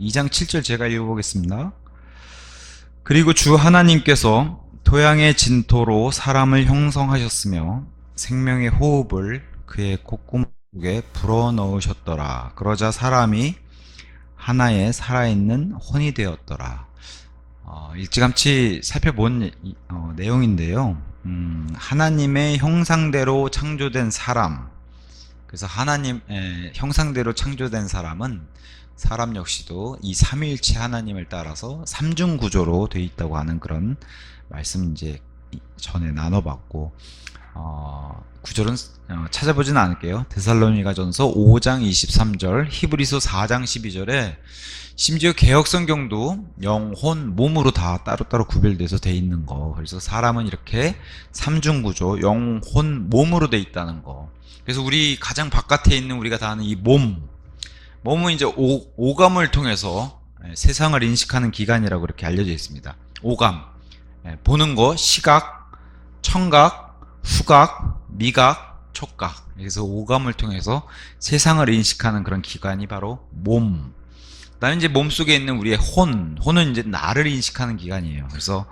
2장 7절 제가 읽어보겠습니다. 그리고 주 하나님께서 토양의 진토로 사람을 형성하셨으며 생명의 호흡을 그의 콧구멍에 불어넣으셨더라. 그러자 사람이 하나의 살아있는 혼이 되었더라. 일찌감치 살펴본 내용인데요. 하나님의 형상대로 창조된 사람, 그래서 하나님의 형상대로 창조된 사람은 사람 역시도 이 삼위일체 하나님을 따라서 삼중구조로 되어 있다고 하는 그런 말씀 이제 전에 나눠봤고, 구절은 찾아보지는 않을게요. 데살로니가전서 5장 23절, 히브리서 4장 12절에 심지어 개역성경도 영혼, 몸으로 다 따로따로 구별돼서 돼 있는 거. 그래서 사람은 이렇게 삼중구조, 영혼, 몸으로 돼 있다는 거. 그래서 우리 가장 바깥에 있는 우리가 다 아는 이 몸은 이제 오감을 통해서 세상을 인식하는 기관이라고 그렇게 알려져 있습니다. 오감, 보는 거, 시각, 청각, 후각, 미각, 촉각. 그래서 오감을 통해서 세상을 인식하는 그런 기관이 바로 몸. 그다음에 이제 몸속에 있는 우리의 혼은 이제 나를 인식하는 기관이에요. 그래서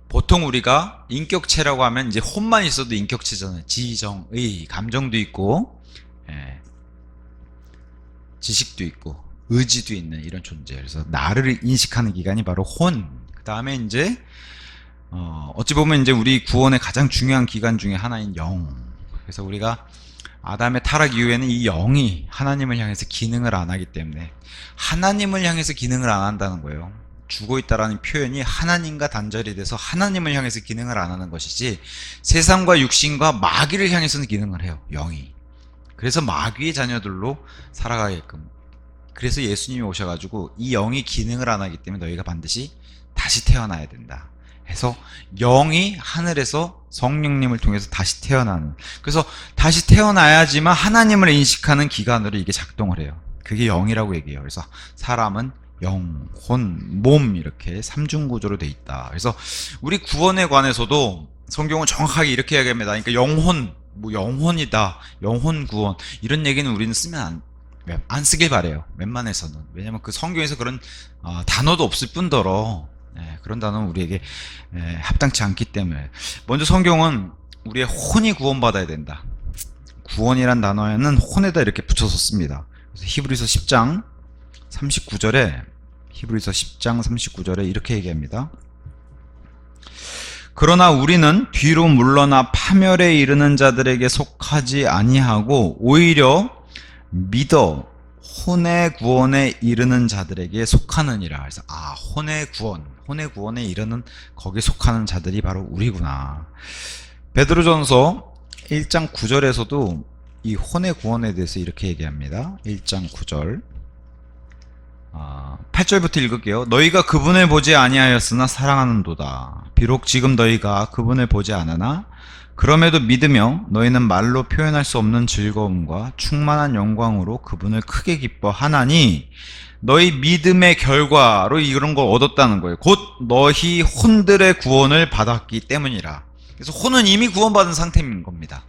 보통 우리가 인격체라고 하면 이제 혼만 있어도 인격체잖아요. 지정의, 감정도 있고, 지식도 있고, 의지도 있는 이런 존재. 그래서 나를 인식하는 기관이 바로 혼. 그 다음에 이제 어찌 보면 이제 우리 구원의 가장 중요한 기관 중에 하나인 영. 그래서 우리가 아담의 타락 이후에는 이 영이 하나님을 향해서 기능을 안 하기 때문에 하나님을 향해서 기능을 안 한다는 거예요. 죽어 있다라는 표현이 하나님과 단절이 돼서 하나님을 향해서 기능을 안 하는 것이지, 세상과 육신과 마귀를 향해서는 기능을 해요, 영이. 그래서 마귀의 자녀들로 살아가게끔. 그래서 예수님이 오셔가지고 이 영이 기능을 안 하기 때문에 너희가 반드시 다시 태어나야 된다 해서 영이 하늘에서 성령님을 통해서 다시 태어나는, 그래서 다시 태어나야지만 하나님을 인식하는 기관으로 이게 작동을 해요. 그게 영이라고 얘기해요. 그래서 사람은 영, 혼, 몸 이렇게 삼중구조로 돼 있다. 그래서 우리 구원에 관해서도 성경은 정확하게 이렇게 이야기합니다. 그러니까 영혼, 영혼이다, 영혼 구원, 이런 얘기는 우리는 쓰면 안 쓰길 바래요. 웬만해서는. 왜냐면 그 성경에서 그런 단어도 없을 뿐더러 그런 단어는 우리에게 합당치 않기 때문에. 먼저 성경은 우리의 혼이 구원받아야 된다. 구원이란 단어에는 혼에다 이렇게 붙여서 씁니다. 그래서 히브리서 10장 39절에 이렇게 얘기합니다. 그러나 우리는 뒤로 물러나 파멸에 이르는 자들에게 속하지 아니하고 오히려 믿어 혼의 구원에 이르는 자들에게 속하느니라. 그래서 혼의 구원에 이르는 거기에 속하는 자들이 바로 우리구나. 베드로전서 1장 9절에서도 이 혼의 구원에 대해서 이렇게 얘기합니다. 1장 9절 8절부터 읽을게요. 너희가 그분을 보지 아니하였으나 사랑하는도다. 비록 지금 너희가 그분을 보지 않으나 그럼에도 믿으며 너희는 말로 표현할 수 없는 즐거움과 충만한 영광으로 그분을 크게 기뻐하나니 너희 믿음의 결과로 이런 걸 얻었다는 거예요. 곧 너희 혼들의 구원을 받았기 때문이라. 그래서 혼은 이미 구원받은 상태인 겁니다.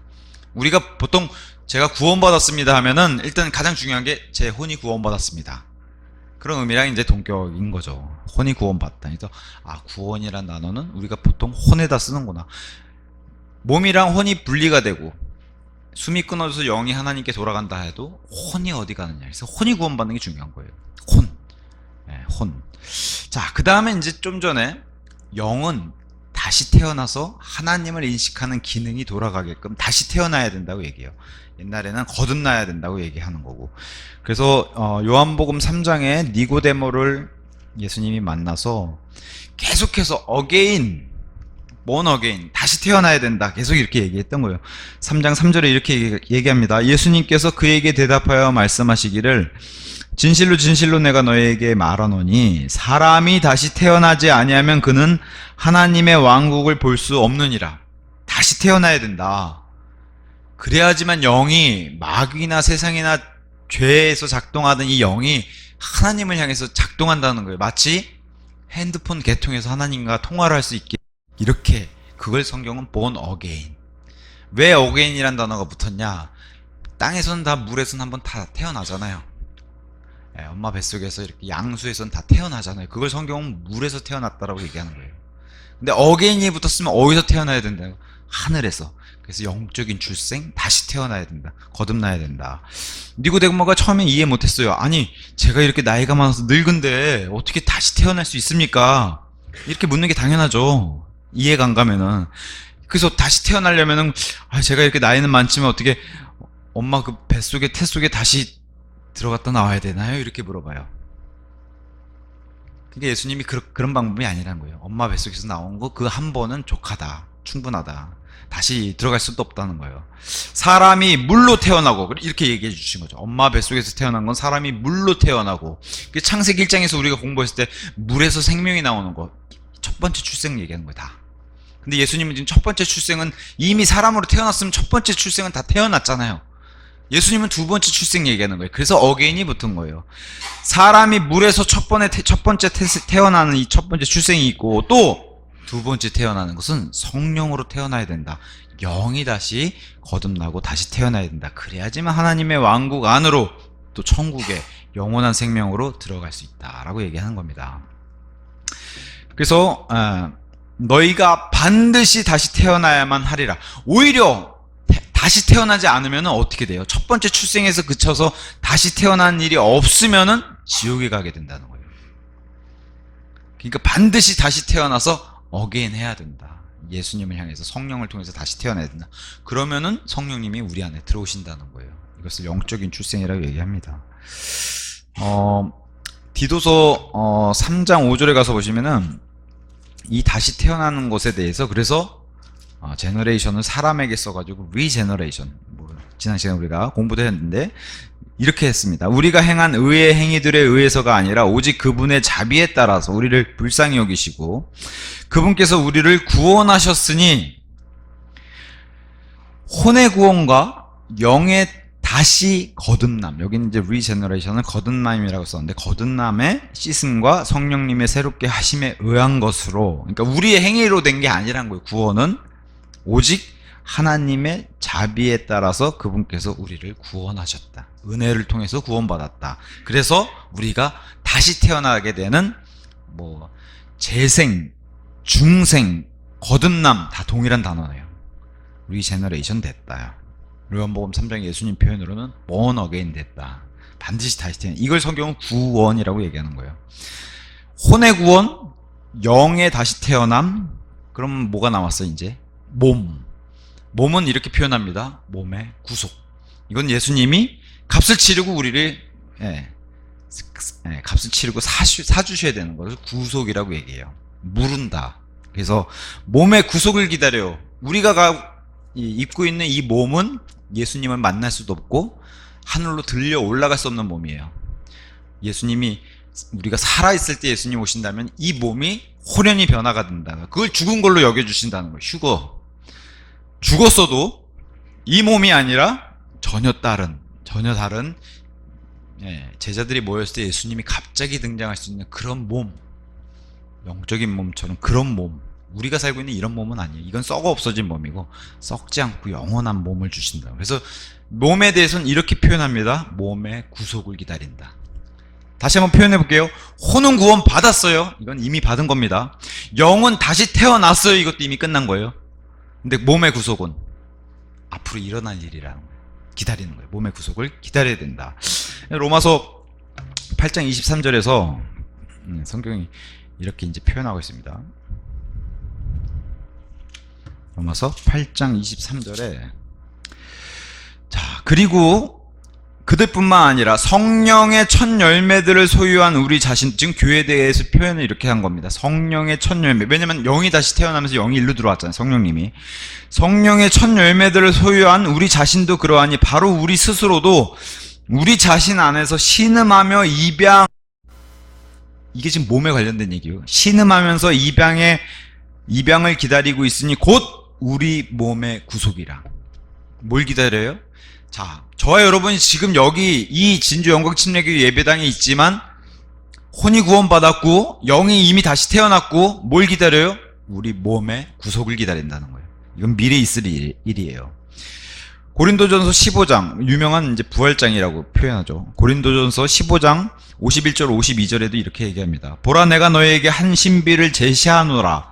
우리가 보통 제가 구원받았습니다 하면은 일단 가장 중요한 게 제 혼이 구원받았습니다. 그런 의미랑 이제 동격인 거죠. 혼이 구원받다. 그래서 구원이란 단어는 우리가 보통 혼에다 쓰는구나. 몸이랑 혼이 분리가 되고 숨이 끊어져서 영이 하나님께 돌아간다 해도 혼이 어디 가느냐. 그래서 혼이 구원받는 게 중요한 거예요. 혼. 자, 그 다음에 이제 좀 전에 영은 다시 태어나서 하나님을 인식하는 기능이 돌아가게끔 다시 태어나야 된다고 얘기해요. 옛날에는 거듭나야 된다고 얘기하는 거고. 그래서 요한복음 3장에 니고데모를 예수님이 만나서 계속해서 born again, 다시 태어나야 된다, 계속 이렇게 얘기했던 거예요. 3장 3절에 이렇게 얘기합니다. 예수님께서 그에게 대답하여 말씀하시기를 진실로 진실로 내가 너에게 말하노니 사람이 다시 태어나지 아니하면 그는 하나님의 왕국을 볼 수 없느니라. 다시 태어나야 된다. 그래야지만 영이 마귀나 세상이나 죄에서 작동하던 이 영이 하나님을 향해서 작동한다는 거예요. 마치 핸드폰 개통해서 하나님과 통화를 할 수 있게, 이렇게. 그걸 성경은 born again. 왜 again이란 단어가 붙었냐? 땅에서는 다, 물에서는 한번 다 태어나잖아요. 엄마 뱃속에서 이렇게 양수에선 다 태어나잖아요. 그걸 성경은 물에서 태어났다라고 얘기하는 거예요. 근데 어게인이 붙었으면 어디서 태어나야 된다요? 하늘에서. 그래서 영적인 출생, 다시 태어나야 된다. 거듭나야 된다. 니고데모가 처음에 이해 못했어요. 아니, 제가 이렇게 나이가 많아서 늙은데 어떻게 다시 태어날 수 있습니까? 이렇게 묻는 게 당연하죠. 이해가 안 가면은. 그래서 다시 태어나려면은, 제가 이렇게 나이는 많지만 어떻게 엄마 그 뱃속에, 태 속에 다시 들어갔다 나와야 되나요? 이렇게 물어봐요. 그게 예수님이 그런 방법이 아니라는 거예요. 엄마 뱃속에서 나온 거 그 한 번은 족하다. 충분하다. 다시 들어갈 수도 없다는 거예요. 사람이 물로 태어나고 이렇게 얘기해 주신 거죠. 엄마 뱃속에서 태어난 건 사람이 물로 태어나고, 창세기 1장에서 우리가 공부했을 때 물에서 생명이 나오는 거 첫 번째 출생 얘기하는 거예요. 다. 근데 예수님은 지금 첫 번째 출생은 이미 사람으로 태어났으면 첫 번째 출생은 다 태어났잖아요. 예수님은 두 번째 출생 얘기하는 거예요. 그래서 어게인이 붙은 거예요. 사람이 물에서 첫 번째 태어나는 이 첫 번째 출생이 있고, 또 두 번째 태어나는 것은 성령으로 태어나야 된다. 영이 다시 거듭나고 다시 태어나야 된다. 그래야지만 하나님의 왕국 안으로, 또 천국의 영원한 생명으로 들어갈 수 있다라고 얘기하는 겁니다. 그래서 너희가 반드시 다시 태어나야만 하리라. 오히려 다시 태어나지 않으면 어떻게 돼요? 첫 번째 출생에서 그쳐서 다시 태어난 일이 없으면 지옥에 가게 된다는 거예요. 그러니까 반드시 다시 태어나서 어게인 해야 된다. 예수님을 향해서 성령을 통해서 다시 태어나야 된다. 그러면은 성령님이 우리 안에 들어오신다는 거예요. 이것을 영적인 출생이라고 얘기합니다. 디도서 3장 5절에 가서 보시면은 이 다시 태어나는 것에 대해서, 그래서 제너레이션을 사람에게 써가지고 리제너레이션, 지난 시간에 우리가 공부도 했는데 이렇게 했습니다. 우리가 행한 의의 행위들에 의해서가 아니라 오직 그분의 자비에 따라서 우리를 불쌍히 여기시고 그분께서 우리를 구원하셨으니 혼의 구원과 영의 다시 거듭남, 여기는 이제 리제너레이션을 거듭남이라고 썼는데, 거듭남의 씻음과 성령님의 새롭게 하심에 의한 것으로, 그러니까 우리의 행위로 된 게 아니란 거예요. 구원은 오직 하나님의 자비에 따라서 그분께서 우리를 구원하셨다. 은혜를 통해서 구원받았다. 그래서 우리가 다시 태어나게 되는 재생, 중생, 거듭남 다 동일한 단어예요. 리제너레이션 됐다. 요한복음 3장 예수님 표현으로는 born again 됐다. 반드시 다시 태어나. 이걸 성경은 구원이라고 얘기하는 거예요. 혼의 구원, 영의 다시 태어남. 그럼 뭐가 남았어 이제? 몸은 이렇게 표현합니다. 몸의 구속. 이건 예수님이 값을 치르고 우리를 값을 치르고 사주셔야 되는 것을 구속이라고 얘기해요. 물은다. 그래서 몸의 구속을 기다려요. 우리가 입고 있는 이 몸은 예수님을 만날 수도 없고 하늘로 들려 올라갈 수 없는 몸이에요. 예수님이, 우리가 살아있을 때 예수님 오신다면 이 몸이 호련히 변화가 된다. 그걸 죽은 걸로 여겨주신다는 거예요. 죽었어도 이 몸이 아니라 전혀 다른 제자들이 모였을 때 예수님이 갑자기 등장할 수 있는 그런 몸, 영적인 몸처럼 그런 몸, 우리가 살고 있는 이런 몸은 아니에요. 이건 썩어 없어진 몸이고 썩지 않고 영원한 몸을 주신다. 그래서 몸에 대해서는 이렇게 표현합니다. 몸의 구속을 기다린다. 다시 한번 표현해 볼게요. 혼은 구원 받았어요. 이건 이미 받은 겁니다. 영은 다시 태어났어요. 이것도 이미 끝난 거예요. 근데 몸의 구속은 앞으로 일어날 일이라는 거예요. 기다리는 거예요. 몸의 구속을 기다려야 된다. 로마서 8장 23절에서 성경이 이렇게 이제 표현하고 있습니다. 로마서 8장 23절에 그리고 그들뿐만 아니라 성령의 첫 열매들을 소유한 우리 자신, 지금 교회에 대해서 표현을 이렇게 한 겁니다. 성령의 첫 열매. 왜냐면 영이 다시 태어나면서 영이 일로 들어왔잖아요. 성령님이. 성령의 첫 열매들을 소유한 우리 자신도 그러하니 바로 우리 스스로도 우리 자신 안에서 신음하며 이게 지금 몸에 관련된 얘기예요. 신음하면서 입양을 기다리고 있으니 곧 우리 몸의 구속이라. 뭘 기다려요? 저와 여러분이 지금 여기 이 진주 영광 침례교회 예배당에 있지만 혼이 구원받았고 영이 이미 다시 태어났고 뭘 기다려요? 우리 몸의 구속을 기다린다는 거예요. 이건 미래에 있을 일이에요. 고린도전서 15장, 유명한 이제 부활장이라고 표현하죠. 고린도전서 15장 51절 52절에도 이렇게 얘기합니다. 보라, 내가 너에게 한 신비를 제시하노라.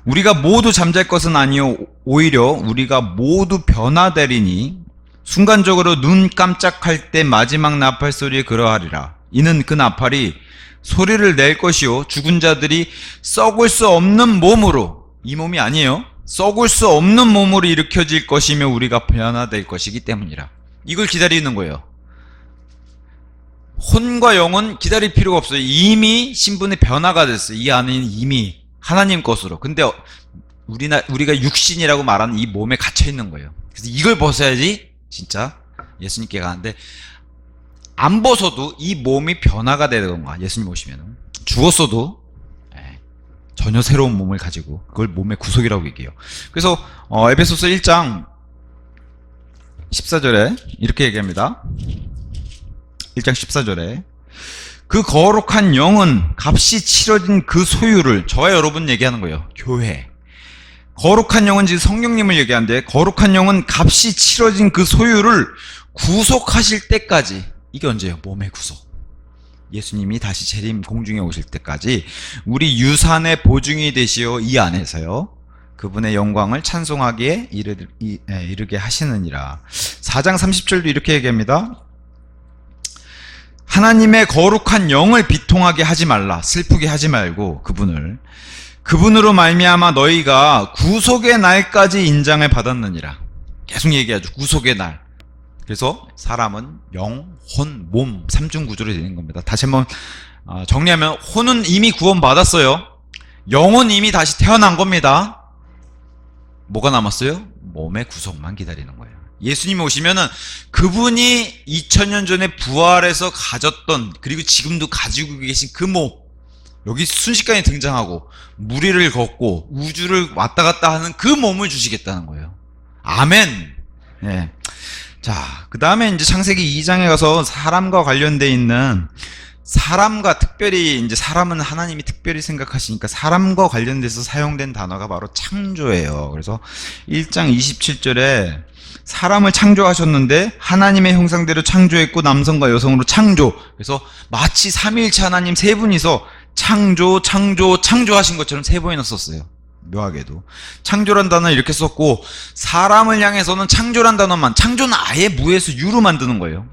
우리가 모두 잠잘 것은 아니요 오히려 우리가 모두 변화되리니 순간적으로 눈 깜짝할 때 마지막 나팔 소리에 그러하리라. 이는 그 나팔이 소리를 낼 것이요 죽은 자들이 썩을 수 없는 몸으로, 이 몸이 아니에요, 썩을 수 없는 몸으로 일으켜질 것이며 우리가 변화될 것이기 때문이라. 이걸 기다리는 거예요. 혼과 영은 기다릴 필요가 없어요. 이미 신분의 변화가 됐어요. 이 안에는 이미 하나님 것으로. 근데 우리가 육신이라고 말하는 이 몸에 갇혀 있는 거예요. 그래서 이걸 벗어야지 진짜 예수님께 가는데, 안 벗어도 이 몸이 변화가 되는 거야. 예수님 오시면 죽었어도 전혀 새로운 몸을 가지고, 그걸 몸의 구속이라고 얘기해요. 그래서 에베소서 1장 14절에 이렇게 얘기합니다. 1장 14절에 그 거룩한 영은 값이 치러진 그 소유를, 저와 여러분 얘기하는 거예요. 교회. 거룩한 영은 지금 성령님을 얘기하는데, 거룩한 영은 값이 치러진 그 소유를 구속하실 때까지. 이게 언제예요? 몸의 구속. 예수님이 다시 재림 공중에 오실 때까지 우리 유산의 보증이 되시어 이 안에서요 그분의 영광을 찬송하기에 이르게 하시느니라. 4장 30절도 이렇게 얘기합니다. 하나님의 거룩한 영을 비통하게 하지 말라. 슬프게 하지 말고 그분으로 말미암아 너희가 구속의 날까지 인장을 받았느니라. 계속 얘기하죠. 구속의 날. 그래서 사람은 영, 혼, 몸, 삼중구조로 되는 겁니다. 다시 한번 정리하면, 혼은 이미 구원받았어요. 영은 이미 다시 태어난 겁니다. 뭐가 남았어요? 몸의 구속만 기다리는 거예요. 예수님이 오시면은 그분이 2000년 전에 부활해서 가졌던, 그리고 지금도 가지고 계신 그 몸, 여기 순식간에 등장하고 무리를 걷고 우주를 왔다 갔다 하는 그 몸을 주시겠다는 거예요. 아멘. 예. 자, 그 다음에 이제 창세기 2장에 가서 사람과 관련되어 있는, 사람과 특별히, 이제 사람은 하나님이 특별히 생각하시니까 사람과 관련돼서 사용된 단어가 바로 창조예요. 그래서 1장 27절에 사람을 창조하셨는데 하나님의 형상대로 창조했고 남성과 여성으로 창조. 그래서 마치 삼위일체 하나님 세 분이서 창조하신 것처럼 세 번이나 썼어요. 묘하게도 창조란 단어 이렇게 썼고, 사람을 향해서는 창조란 단어만, 창조는 아예 무에서 유로 만드는 거예요.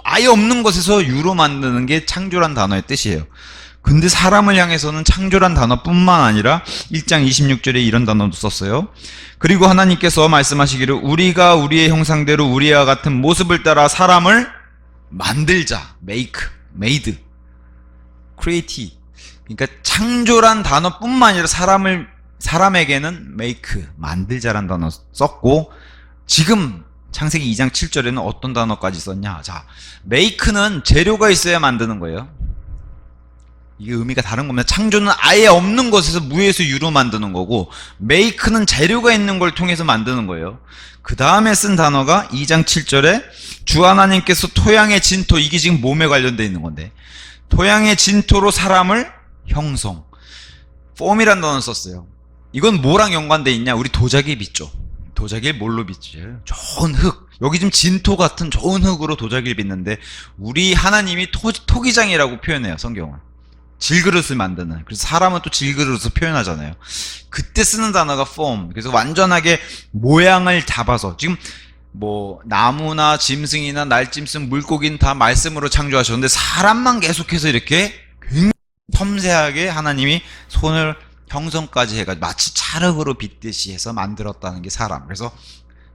아예 없는 것에서 유로 만드는 게 창조란 단어의 뜻이에요. 근데 사람을 향해서는 창조란 단어뿐만 아니라 1장 26절에 이런 단어도 썼어요. 그리고 하나님께서 말씀하시기를 우리가 우리의 형상대로 우리와 같은 모습을 따라 사람을 만들자. made, create. 그러니까 창조란 단어뿐만 아니라 사람에게는 make, 만들자란 단어 썼고, 지금 창세기 2장 7절에는 어떤 단어까지 썼냐. 자, make는 재료가 있어야 만드는 거예요. 이게 의미가 다른 겁니다. 창조는 아예 없는 것에서 무에서 유로 만드는 거고, make는 재료가 있는 걸 통해서 만드는 거예요. 그 다음에 쓴 단어가 2장 7절에 주 하나님께서 토양의 진토, 이게 지금 몸에 관련되어 있는 건데, 토양의 진토로 사람을 형성, form이라는 단어를 썼어요. 이건 뭐랑 연관돼 있냐? 우리 도자기 빚죠. 도자기를 뭘로 빚죠? 좋은 흙. 여기 지금 진토 같은 좋은 흙으로 도자기를 빚는데, 우리 하나님이 토기장이라고 표현해요, 성경은. 질그릇을 만드는. 그래서 사람은 또 질그릇을 표현하잖아요. 그때 쓰는 단어가 form. 그래서 완전하게 모양을 잡아서, 지금 뭐 나무나 짐승이나 날짐승, 물고기는 다 말씀으로 창조하셨는데, 사람만 계속해서 이렇게 굉장히 섬세하게 하나님이 손을 형성까지 해가지고 마치 찰흙으로 빚듯이 해서 만들었다는 게 사람. 그래서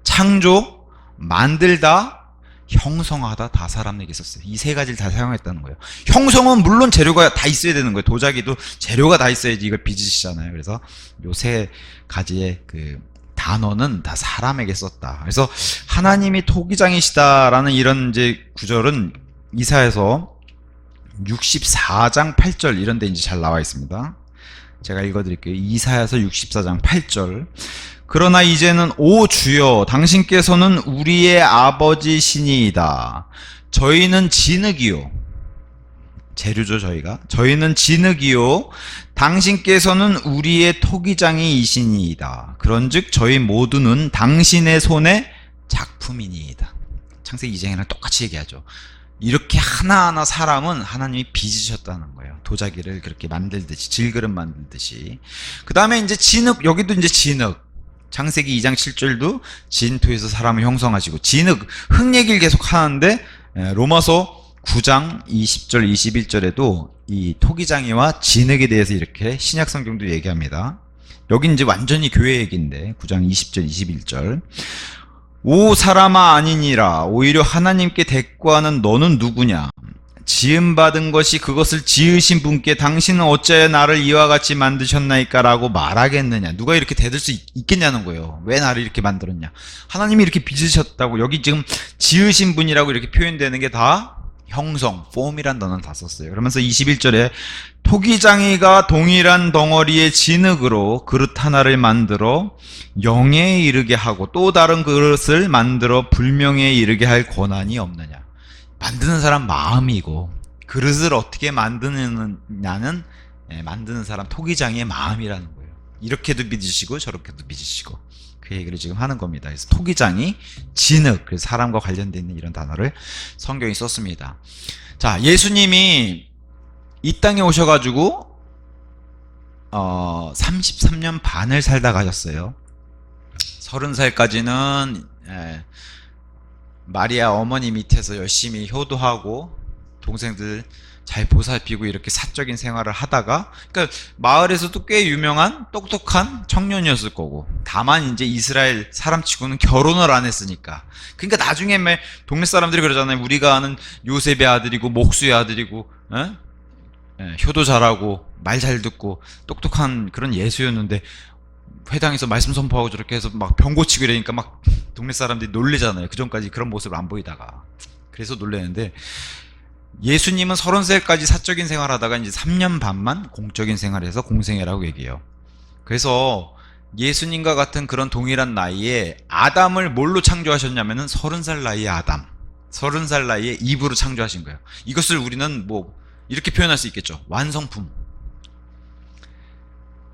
창조, 만들다, 형성하다 다 사람에게 썼어요. 이 세 가지를 다 사용했다는 거예요. 형성은 물론 재료가 다 있어야 되는 거예요. 도자기도 재료가 다 있어야지 이걸 빚으시잖아요. 그래서 요 세 가지의 그 단어는 다 사람에게 썼다. 그래서 하나님이 토기장이시다라는 이런 이제 구절은 이사야서 64장 8절 이런 데 이제 잘 나와 있습니다. 제가 읽어드릴게요. 이사야서 64장 8절. 그러나 이제는 오 주여 당신께서는 우리의 아버지시니이다. 저희는 진흙이요. 재료죠 저희가. 저희는 진흙이요. 당신께서는 우리의 토기장이이시니이다. 그런즉 저희 모두는 당신의 손에 작품이니이다. 창세기 2장이랑 똑같이 얘기하죠. 이렇게 하나하나 사람은 하나님이 빚으셨다는 거예요. 도자기를 그렇게 만들듯이, 질그릇 만들듯이. 그 다음에 이제 진흙, 여기도 이제 진흙. 창세기 2장 7절도 진토에서 사람을 형성하시고, 진흙, 흙 얘기를 계속 하는데, 로마서 9장 20절, 21절에도 이 토기장이와 진흙에 대해서 이렇게 신약 성경도 얘기합니다. 여기 이제 완전히 교회 얘기인데, 9장 20절, 21절. 오 사람아 아니니라 오히려 하나님께 대꾸하는 너는 누구냐 지음받은 것이 그것을 지으신 분께 당신은 어찌하여 나를 이와 같이 만드셨나이까 라고 말하겠느냐. 누가 이렇게 대들 수 있겠냐는 거예요. 왜 나를 이렇게 만들었냐. 하나님이 이렇게 빚으셨다고. 여기 지금 지으신 분이라고 이렇게 표현되는 게 다 형성, 폼이란 단어를 다 썼어요. 그러면서 21절에 토기장이가 동일한 덩어리의 진흙으로 그릇 하나를 만들어 영에 이르게 하고 또 다른 그릇을 만들어 불명에 이르게 할 권한이 없느냐. 만드는 사람 마음이고 그릇을 어떻게 만드느냐는 만드는 사람 토기장의 마음이라는 거예요. 이렇게도 믿으시고 저렇게도 믿으시고 그 얘기를 지금 하는 겁니다. 그래서 토기장이 진흙, 그래서 사람과 관련되어 있는 이런 단어를 성경이 썼습니다. 자, 예수님이 이 땅에 오셔가지고 33년 반을 살다 가셨어요. 30살까지는 마리아 어머니 밑에서 열심히 효도하고 동생들 잘 보살피고 이렇게 사적인 생활을 하다가, 그러니까 마을에서도 꽤 유명한 똑똑한 청년이었을 거고, 다만 이제 이스라엘 사람치고는 결혼을 안 했으니까. 그러니까 나중에 동네 사람들이 그러잖아요. 우리가 아는 요셉의 아들이고 목수의 아들이고 효도 잘하고 말 잘 듣고 똑똑한 그런 예수였는데 회당에서 말씀 선포하고 저렇게 해서 막 병 고치고 이러니까 막 동네 사람들이 놀래잖아요. 그전까지 그런 모습을 안 보이다가. 그래서 놀래는데, 예수님은 30살까지 사적인 생활하다가 이제 3년 반만 공적인 생활에서 공생애라고 얘기해요. 그래서 예수님과 같은 그런 동일한 나이에 아담을 뭘로 창조하셨냐면은 30살 나이에 아담, 30살 나이에 이브로 창조하신 거예요. 이것을 우리는 뭐 이렇게 표현할 수 있겠죠. 완성품.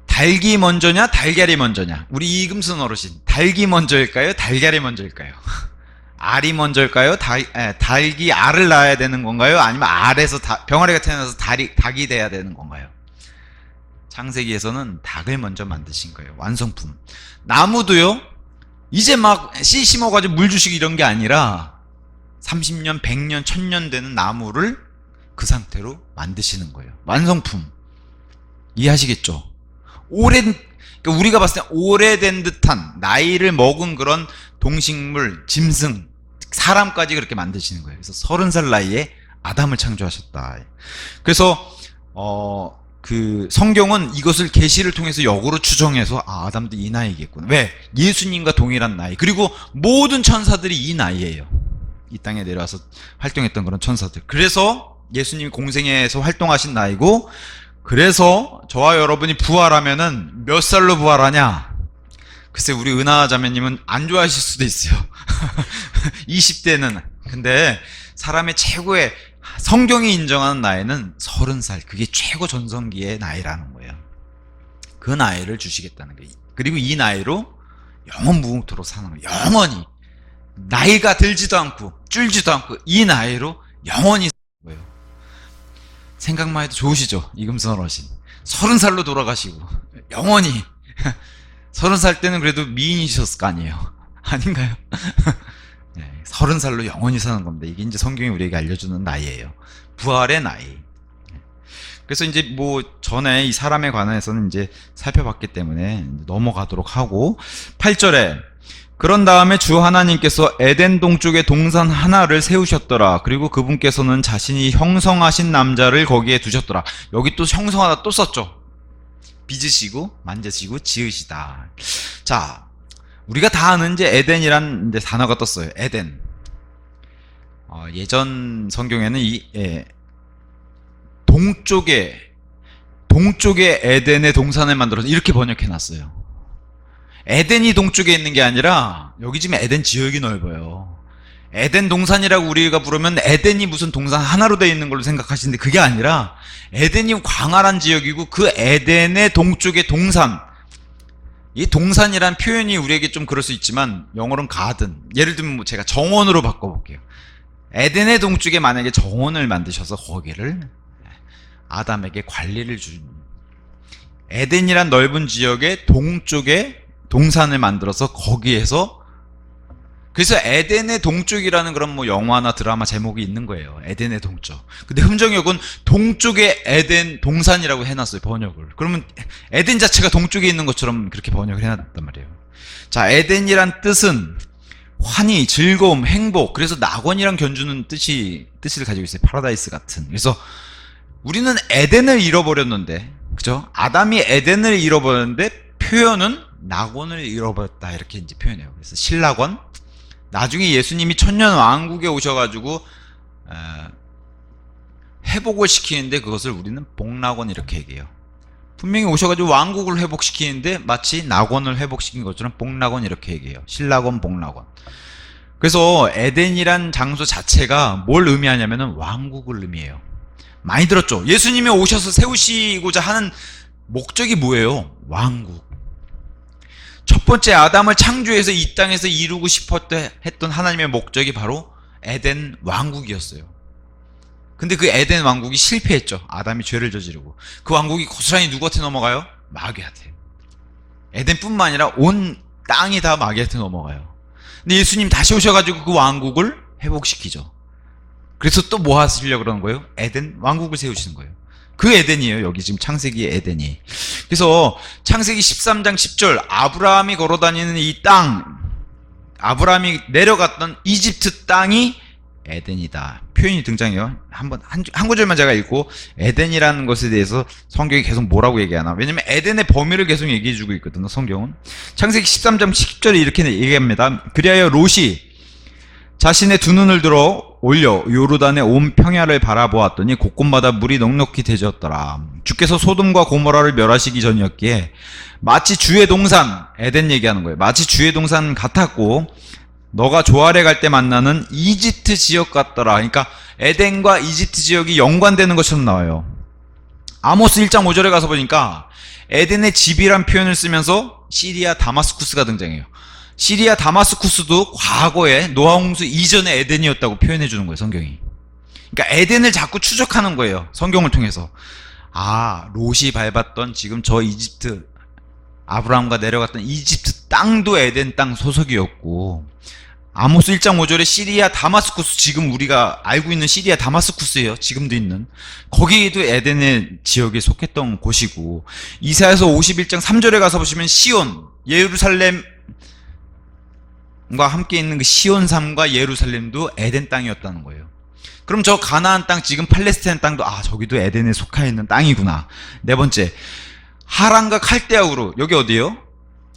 닭이 먼저냐 달걀이 먼저냐. 우리 이금순 어르신, 닭이 먼저일까요 달걀이 먼저일까요? 알이 먼저일까요? 닭이 알을 낳아야 되는 건가요? 아니면 알에서 병아리가 태어나서 닭이 돼야 되는 건가요? 창세기에서는 닭을 먼저 만드신 거예요. 완성품. 나무도요, 이제 막 씨 심어가지고 물 주시고 이런 게 아니라 30년, 100년, 1000년 되는 나무를 그 상태로 만드시는 거예요. 완성품. 이해하시겠죠? 그러니까 우리가 봤을 때 오래된 듯한 나이를 먹은 그런 동식물, 짐승, 사람까지 그렇게 만드시는 거예요. 그래서 30살 나이에 아담을 창조하셨다. 그래서 그 성경은 이것을 계시를 통해서 역으로 추정해서 아담도 이 나이겠구나. 왜? 예수님과 동일한 나이. 그리고 모든 천사들이 이 나이예요. 이 땅에 내려와서 활동했던 그런 천사들. 그래서 예수님이 공생애에서 활동하신 나이고, 그래서 저와 여러분이 부활하면은 몇 살로 부활하냐? 글쎄, 우리 은하 자매님은 안 좋아하실 수도 있어요. 20대는. 근데 사람의 최고의, 성경이 인정하는 나이는 30살. 그게 최고 전성기의 나이라는 거예요. 그 나이를 주시겠다는 거예요. 그리고 이 나이로 영원 무궁토록 사는 거예요. 영원히. 나이가 들지도 않고 줄지도 않고 이 나이로 영원히 사는 거예요. 생각만 해도 좋으시죠? 이금선 어르신. 30살로 돌아가시고 영원히. 30살 때는 그래도 미인이셨을 거 아니에요. 아닌가요? 네, 30살로 영원히 사는 겁니다. 이게 이제 성경이 우리에게 알려주는 나이예요. 부활의 나이. 그래서 이제 뭐 전에 이 사람에 관해서는 이제 살펴봤기 때문에 넘어가도록 하고, 8절에 그런 다음에 주 하나님께서 에덴 동쪽에 동산 하나를 세우셨더라. 그리고 그분께서는 자신이 형성하신 남자를 거기에 두셨더라. 여기 또 형성하다 또 썼죠. 빚으시고 만드시고 지으시다. 자, 우리가 다 아는 이제 에덴이란 이제 단어가 떴어요. 에덴. 예전 성경에는 동쪽에 에덴의 동산을 만들어서 이렇게 번역해 놨어요. 에덴이 동쪽에 있는 게 아니라 여기 지금 에덴 지역이 넓어요. 에덴 동산이라고 우리가 부르면 에덴이 무슨 동산 하나로 되어 있는 걸로 생각하시는데 그게 아니라 에덴이 광활한 지역이고 그 에덴의 동쪽의 동산, 이 동산이란 표현이 우리에게 좀 그럴 수 있지만 영어로는 가든, 예를 들면 뭐 제가 정원으로 바꿔볼게요. 에덴의 동쪽에 만약에 정원을 만드셔서 거기를 아담에게 관리를 준, 에덴이란 넓은 지역의 동쪽에 동산을 만들어서 거기에서, 그래서 에덴의 동쪽이라는 그런 뭐 영화나 드라마 제목이 있는 거예요. 에덴의 동쪽. 근데 흠정역은 동쪽에 에덴 동산이라고 해놨어요, 번역을. 그러면 에덴 자체가 동쪽에 있는 것처럼 그렇게 번역을 해놨단 말이에요. 자, 에덴이란 뜻은 환희, 즐거움, 행복, 그래서 낙원이랑 견주는 뜻을 가지고 있어요. 파라다이스 같은. 그래서 우리는 에덴을 잃어버렸는데, 그죠? 아담이 에덴을 잃어버렸는데 표현은 낙원을 잃어버렸다, 이렇게 이제 표현해요. 그래서 신락원. 나중에 예수님이 천년 왕국에 오셔가지고 회복을 시키는데 그것을 우리는 복낙원 이렇게 얘기해요. 분명히 오셔가지고 왕국을 회복시키는데 마치 낙원을 회복시킨 것처럼 복낙원 이렇게 얘기해요. 신락원, 복낙원. 그래서 에덴이란 장소 자체가 뭘 의미하냐면은 왕국을 의미해요. 많이 들었죠? 예수님이 오셔서 세우시고자 하는 목적이 뭐예요? 왕국. 첫 번째 아담을 창조해서 이 땅에서 이루고 싶었던 하나님의 목적이 바로 에덴 왕국이었어요. 근데 그 에덴 왕국이 실패했죠. 아담이 죄를 저지르고. 그 왕국이 고스란히 누구한테 넘어가요? 마귀한테. 에덴뿐만 아니라 온 땅이 다 마귀한테 넘어가요. 근데 예수님 다시 오셔가지고 그 왕국을 회복시키죠. 그래서 또 뭐 하시려고 그러는 거예요? 에덴 왕국을 세우시는 거예요. 그 에덴이에요. 여기 지금 창세기 에덴이. 그래서 창세기 13장 10절 아브라함이 걸어다니는 이 땅, 아브라함이 내려갔던 이집트 땅이 에덴이다, 표현이 등장해요. 한 구절만 제가 읽고 에덴이라는 것에 대해서 성경이 계속 뭐라고 얘기하나. 왜냐면 에덴의 범위를 계속 얘기해주고 있거든요, 성경은. 창세기 13장 10절에 이렇게 얘기합니다. 그리하여 롯이 자신의 두 눈을 들어 올려 요르단의 온 평야를 바라보았더니 곳곳마다 물이 넉넉히 대졌더라. 주께서 소돔과 고모라를 멸하시기 전이었기에 마치 주의 동산, 에덴 얘기하는 거예요. 마치 주의 동산 같았고 너가 조아래 갈 때 만나는 이집트 지역 같더라. 그러니까 에덴과 이집트 지역이 연관되는 것처럼 나와요. 아모스 1장 5절에 가서 보니까 에덴의 집이란 표현을 쓰면서 시리아 다마스쿠스가 등장해요. 시리아 다마스쿠스도 과거에 노아홍수 이전의 에덴이었다고 표현해 주는 거예요, 성경이. 그러니까 에덴을 자꾸 추적하는 거예요, 성경을 통해서. 아, 롯이 밟았던 지금 저 이집트, 아브라함과 내려갔던 이집트 땅도 에덴 땅 소속이었고, 아모스 1장 5절에 시리아 다마스쿠스, 지금 우리가 알고 있는 시리아 다마스쿠스예요, 지금도 있는. 거기도 에덴의 지역에 속했던 곳이고, 이사야서 51장 3절에 가서 보시면 시온, 예루살렘 과 함께 있는 그 시온산과 예루살렘도 에덴 땅이었다는 거예요. 그럼 저 가나안 땅, 지금 팔레스타인 땅도 저기도 에덴에 속해 있는 땅이구나. 네 번째, 하란과 칼데아우로, 여기 어디예요?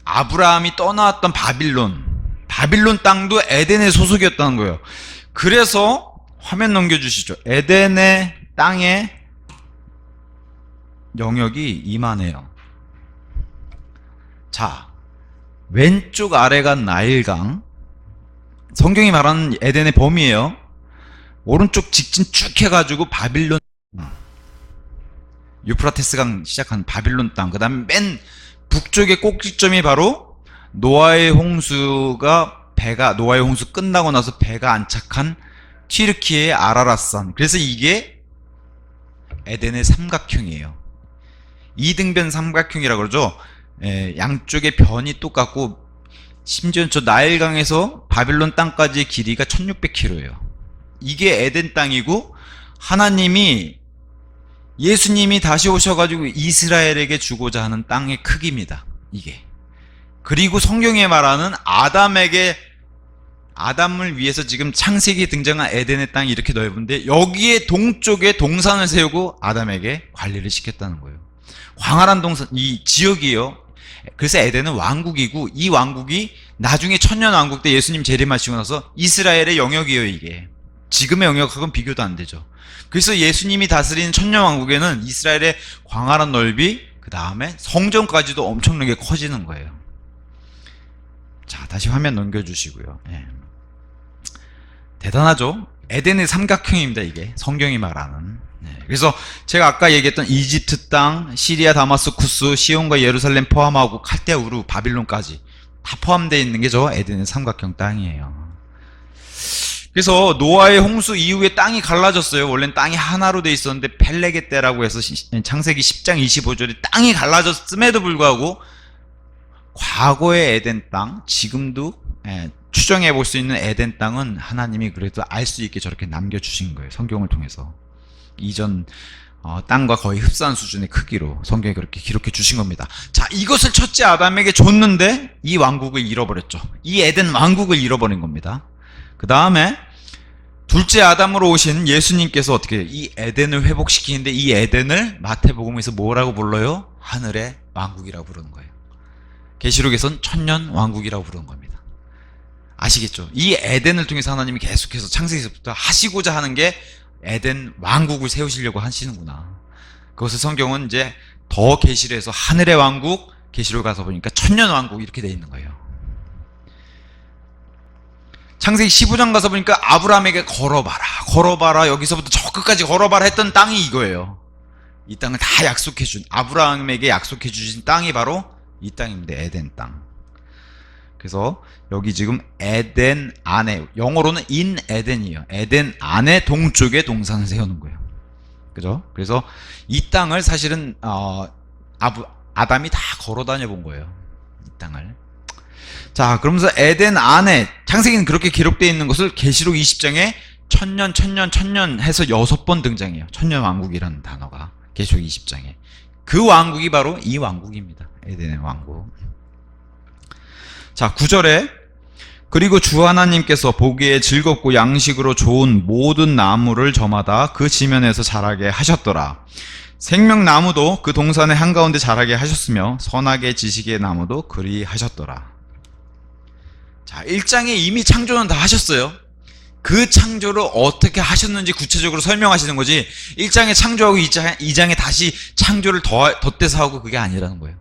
아브라함이 떠나왔던 바빌론 땅도 에덴의 소속이었다는 거예요. 그래서 화면 넘겨주시죠. 에덴의 땅의 영역이 이만해요. 자, 왼쪽 아래가 나일강, 성경이 말하는 에덴의 범위예요. 오른쪽 직진 쭉 해가지고 바빌론, 유프라테스강 시작한 바빌론 땅, 그 다음에 맨 북쪽의 꼭지점이 바로 노아의 홍수 끝나고 나서 배가 안착한 튀르키예의 아라랏산. 그래서 이게 에덴의 삼각형이에요. 이등변 삼각형이라고 그러죠. 양쪽의 변이 똑같고, 심지어 저 나일강에서 바빌론 땅까지의 길이가 1600km예요. 이게 에덴 땅이고, 하나님이, 예수님이 다시 오셔가지고 이스라엘에게 주고자 하는 땅의 크기입니다, 이게. 그리고 성경에 말하는 아담을 위해서 지금 창세기에 등장한 에덴의 땅이 이렇게 넓은데, 여기에 동쪽에 동산을 세우고 아담에게 관리를 시켰다는 거예요. 광활한 동산, 이 지역이에요. 그래서 에덴은 왕국이고, 이 왕국이 나중에 천년 왕국 때 예수님 재림하시고 나서 이스라엘의 영역이에요, 이게. 지금의 영역하고는 비교도 안 되죠. 그래서 예수님이 다스리는 천년 왕국에는 이스라엘의 광활한 넓이, 그 다음에 성전까지도 엄청나게 커지는 거예요. 자, 다시 화면 넘겨주시고요. 대단하죠? 에덴의 삼각형입니다. 이게 성경이 말하는. 그래서 제가 아까 얘기했던 이집트 땅, 시리아 다마스쿠스, 시온과 예루살렘 포함하고 칼데아 우르 바빌론까지 다 포함되어 있는 게 저 에덴의 삼각형 땅이에요. 그래서 노아의 홍수 이후에 땅이 갈라졌어요. 원래는 땅이 하나로 돼 있었는데 펠레게 때라고 해서 창세기 10장 25절에 땅이 갈라졌음에도 불구하고 과거의 에덴 땅, 지금도 추정해 볼 수 있는 에덴 땅은 하나님이 그래도 알 수 있게 저렇게 남겨주신 거예요. 성경을 통해서. 이전 땅과 거의 흡사한 수준의 크기로 성경이 그렇게 기록해 주신 겁니다. 자, 이것을 첫째 아담에게 줬는데 이 왕국을 잃어버렸죠. 이 에덴 왕국을 잃어버린 겁니다. 그 다음에 둘째 아담으로 오신 예수님께서 어떻게 이 에덴을 회복시키는데 이 에덴을 마태복음에서 뭐라고 불러요? 하늘의 왕국이라고 부르는 거예요. 계시록에서는 천년 왕국이라고 부르는 겁니다. 아시겠죠? 이 에덴을 통해서 하나님이 계속해서 창세기서부터 하시고자 하는 게 에덴 왕국을 세우시려고 하시는구나. 그것을 성경은 이제 더 계시를 해서 하늘의 왕국, 계시록 가서 보니까 천년 왕국 이렇게 되어 있는 거예요. 창세기 15장 가서 보니까 아브라함에게 걸어봐라 여기서부터 저 끝까지 걸어봐라 했던 땅이 이거예요. 이 땅을 다 약속해 준, 아브라함에게 약속해 주신 땅이 바로 이 땅입니다. 에덴 땅. 그래서 여기 지금 에덴 안에, 영어로는 in 에덴이에요. 에덴 안에 동쪽에 동산을 세우는 거예요. 그죠? 그래서 이 땅을 사실은 아담이 다 걸어 다녀 본 거예요. 이 땅을. 자, 그러면서 에덴 안에, 창세기는 그렇게 기록되어 있는 것을 계시록 20장에 천년 해서 6번 등장해요. 천년 왕국이라는 단어가 계시록 20장에. 그 왕국이 바로 이 왕국입니다. 에덴의 왕국. 자, 9절에 그리고 주 하나님께서 보기에 즐겁고 양식으로 좋은 모든 나무를 저마다 그 지면에서 자라게 하셨더라. 생명나무도 그 동산의 한가운데 자라게 하셨으며 선악의 지식의 나무도 그리 하셨더라. 자, 1장에 이미 창조는 다 하셨어요. 그 창조를 어떻게 하셨는지 구체적으로 설명하시는 거지, 1장에 창조하고 2장에 다시 창조를 덧대서 하고 그게 아니라는 거예요.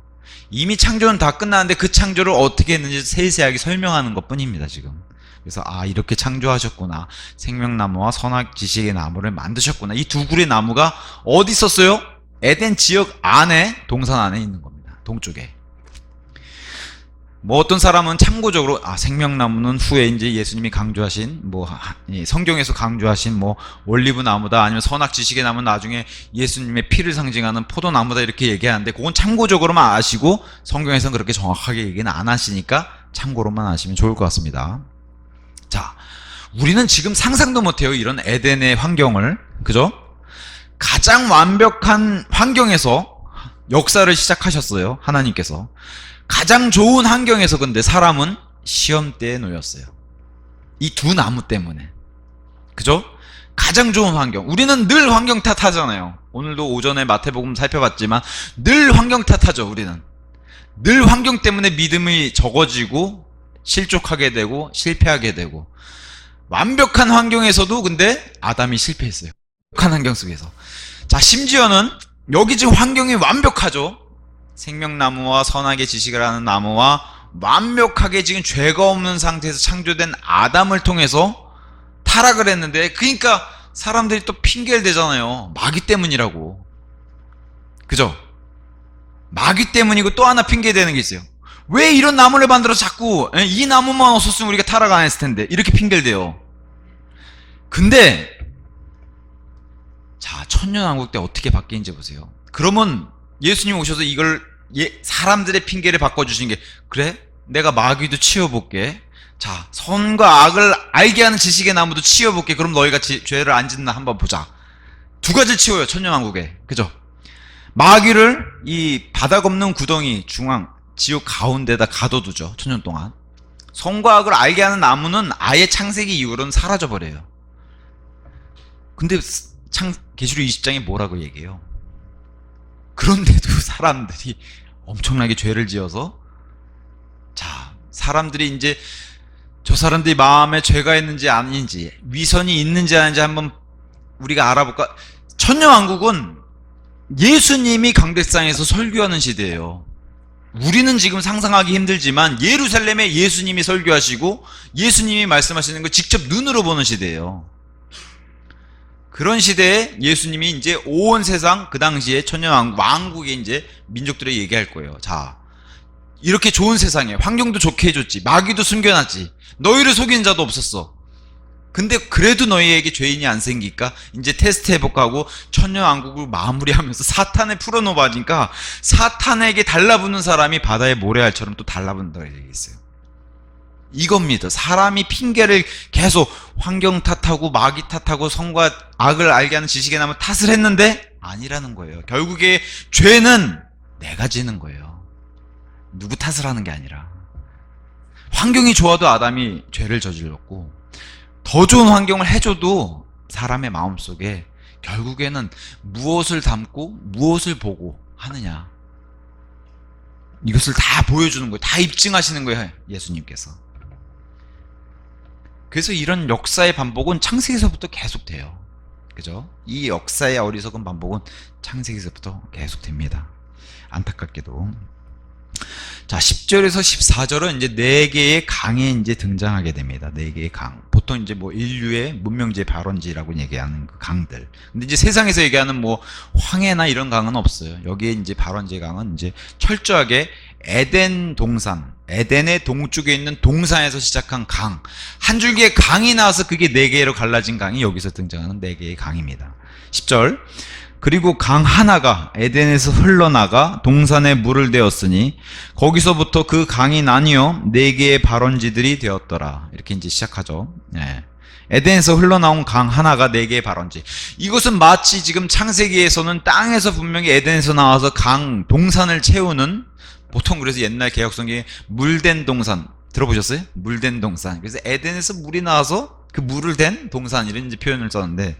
이미 창조는 다 끝났는데 그 창조를 어떻게 했는지 세세하게 설명하는 것 뿐입니다, 지금. 그래서 이렇게 창조하셨구나. 생명나무와 선악 지식의 나무를 만드셨구나. 이 두 그루의 나무가 어디 있었어요? 에덴 지역 안에, 동산 안에 있는 겁니다. 동쪽에. 뭐 어떤 사람은 참고적으로 생명나무는 후에 이제 예수님이 강조하신 성경에서 강조하신 올리브 나무다, 아니면 선악 지식의 나무는 나중에 예수님의 피를 상징하는 포도나무다 이렇게 얘기하는데, 그건 참고적으로만 아시고 성경에서는 그렇게 정확하게 얘기는 안 하시니까 참고로만 아시면 좋을 것 같습니다. 자, 우리는 지금 상상도 못해요, 이런 에덴의 환경을. 그죠? 가장 완벽한 환경에서 역사를 시작하셨어요, 하나님께서. 가장 좋은 환경에서 근데 사람은 시험대에 놓였어요. 이 두 나무 때문에. 그죠? 가장 좋은 환경. 우리는 늘 환경 탓하잖아요. 오늘도 오전에 마태복음 살펴봤지만 늘 환경 탓하죠, 우리는. 늘 환경 때문에 믿음이 적어지고 실족하게 되고 실패하게 되고. 완벽한 환경에서도 근데 아담이 실패했어요. 완벽한 환경 속에서. 자, 심지어는 여기 지금 환경이 완벽하죠. 생명나무와 선악의 지식을 하는 나무와 완벽하게 지금 죄가 없는 상태에서 창조된 아담을 통해서 타락을 했는데, 그러니까 사람들이 또 핑계를 대잖아요. 마귀 때문이라고. 그죠? 마귀 때문이고 또 하나 핑계 대는 게 있어요. 왜 이런 나무를 만들어서 자꾸 이 나무만 없었으면 우리가 타락 안 했을 텐데, 이렇게 핑계를 대요. 근데 자, 천년왕국 때 어떻게 바뀌는지 보세요. 그러면 예수님 오셔서 이걸 사람들의 핑계를 바꿔주신 게, 그래? 내가 마귀도 치워볼게. 자, 선과 악을 알게 하는 지식의 나무도 치워볼게. 그럼 너희가 죄를 안 짓나 한번 보자. 두 가지를 치워요, 천년왕국에. 그죠? 마귀를 이 바닥 없는 구덩이 중앙 지옥 가운데다 가둬두죠, 천년 동안. 선과 악을 알게 하는 나무는 아예 창세기 이후로는 사라져버려요. 근데 계시록 20장에 뭐라고 얘기해요? 그런데도 사람들이 엄청나게 죄를 지어서, 자, 사람들이 이제 저 사람들이 마음에 죄가 있는지 아닌지, 위선이 있는지 아닌지 한번 우리가 알아볼까? 천년왕국은 예수님이 강대상에서 설교하는 시대예요. 우리는 지금 상상하기 힘들지만 예루살렘에 예수님이 설교하시고 예수님이 말씀하시는 걸 직접 눈으로 보는 시대예요. 그런 시대에 예수님이 이제 온 세상 그 당시에 천년왕국의 이제 민족들에 얘기할 거예요. 자, 이렇게 좋은 세상에 환경도 좋게 해줬지, 마귀도 숨겨놨지, 너희를 속이는 자도 없었어. 근데 그래도 너희에게 죄인이 안 생길까? 이제 테스트 해볼까 하고 천년왕국을 마무리하면서 사탄을 풀어놓아니까 사탄에게 달라붙는 사람이 바다의 모래알처럼 또 달라붙는다고 얘기했어요. 이겁니다. 사람이 핑계를 계속 환경 탓하고 마귀 탓하고 선과 악을 알게 하는 지식에 나면 탓을 했는데 아니라는 거예요. 결국에 죄는 내가 지는 거예요. 누구 탓을 하는 게 아니라. 환경이 좋아도 아담이 죄를 저질렀고, 더 좋은 환경을 해줘도 사람의 마음속에 결국에는 무엇을 담고 무엇을 보고 하느냐, 이것을 다 보여주는 거예요. 다 입증하시는 거예요, 예수님께서. 그래서 이런 역사의 반복은 창세기서부터 계속돼요. 그죠? 이 역사의 어리석은 반복은 창세기서부터 계속됩니다. 안타깝게도. 자, 10절에서 14절은 이제 4개의 강이 이제 등장하게 됩니다. 4개의 강. 보통 이제 뭐 인류의 문명제 발원지라고 얘기하는 그 강들. 근데 이제 세상에서 얘기하는 뭐 황해나 이런 강은 없어요. 여기에 이제 발원제 강은 이제 철저하게 에덴 동산, 에덴의 동쪽에 있는 동산에서 시작한 강. 한 줄기의 강이 나와서 그게 4개로 갈라진 강이 여기서 등장하는 4개의 강입니다. 10절. 그리고 강 하나가 에덴에서 흘러나가 동산에 물을 대었으니 거기서부터 그 강이 나뉘어 4개의 발원지들이 되었더라. 이렇게 이제 시작하죠. 네. 에덴에서 흘러나온 강 하나가 4개의 발원지. 이것은 마치 지금 창세기에서는 땅에서 분명히 에덴에서 나와서 강, 동산을 채우는, 보통 그래서 옛날 개혁성경에 물된 동산 들어보셨어요? 물된 동산. 그래서 에덴에서 물이 나와서 그 물을 댄 동산, 이런 이제 표현을 썼는데,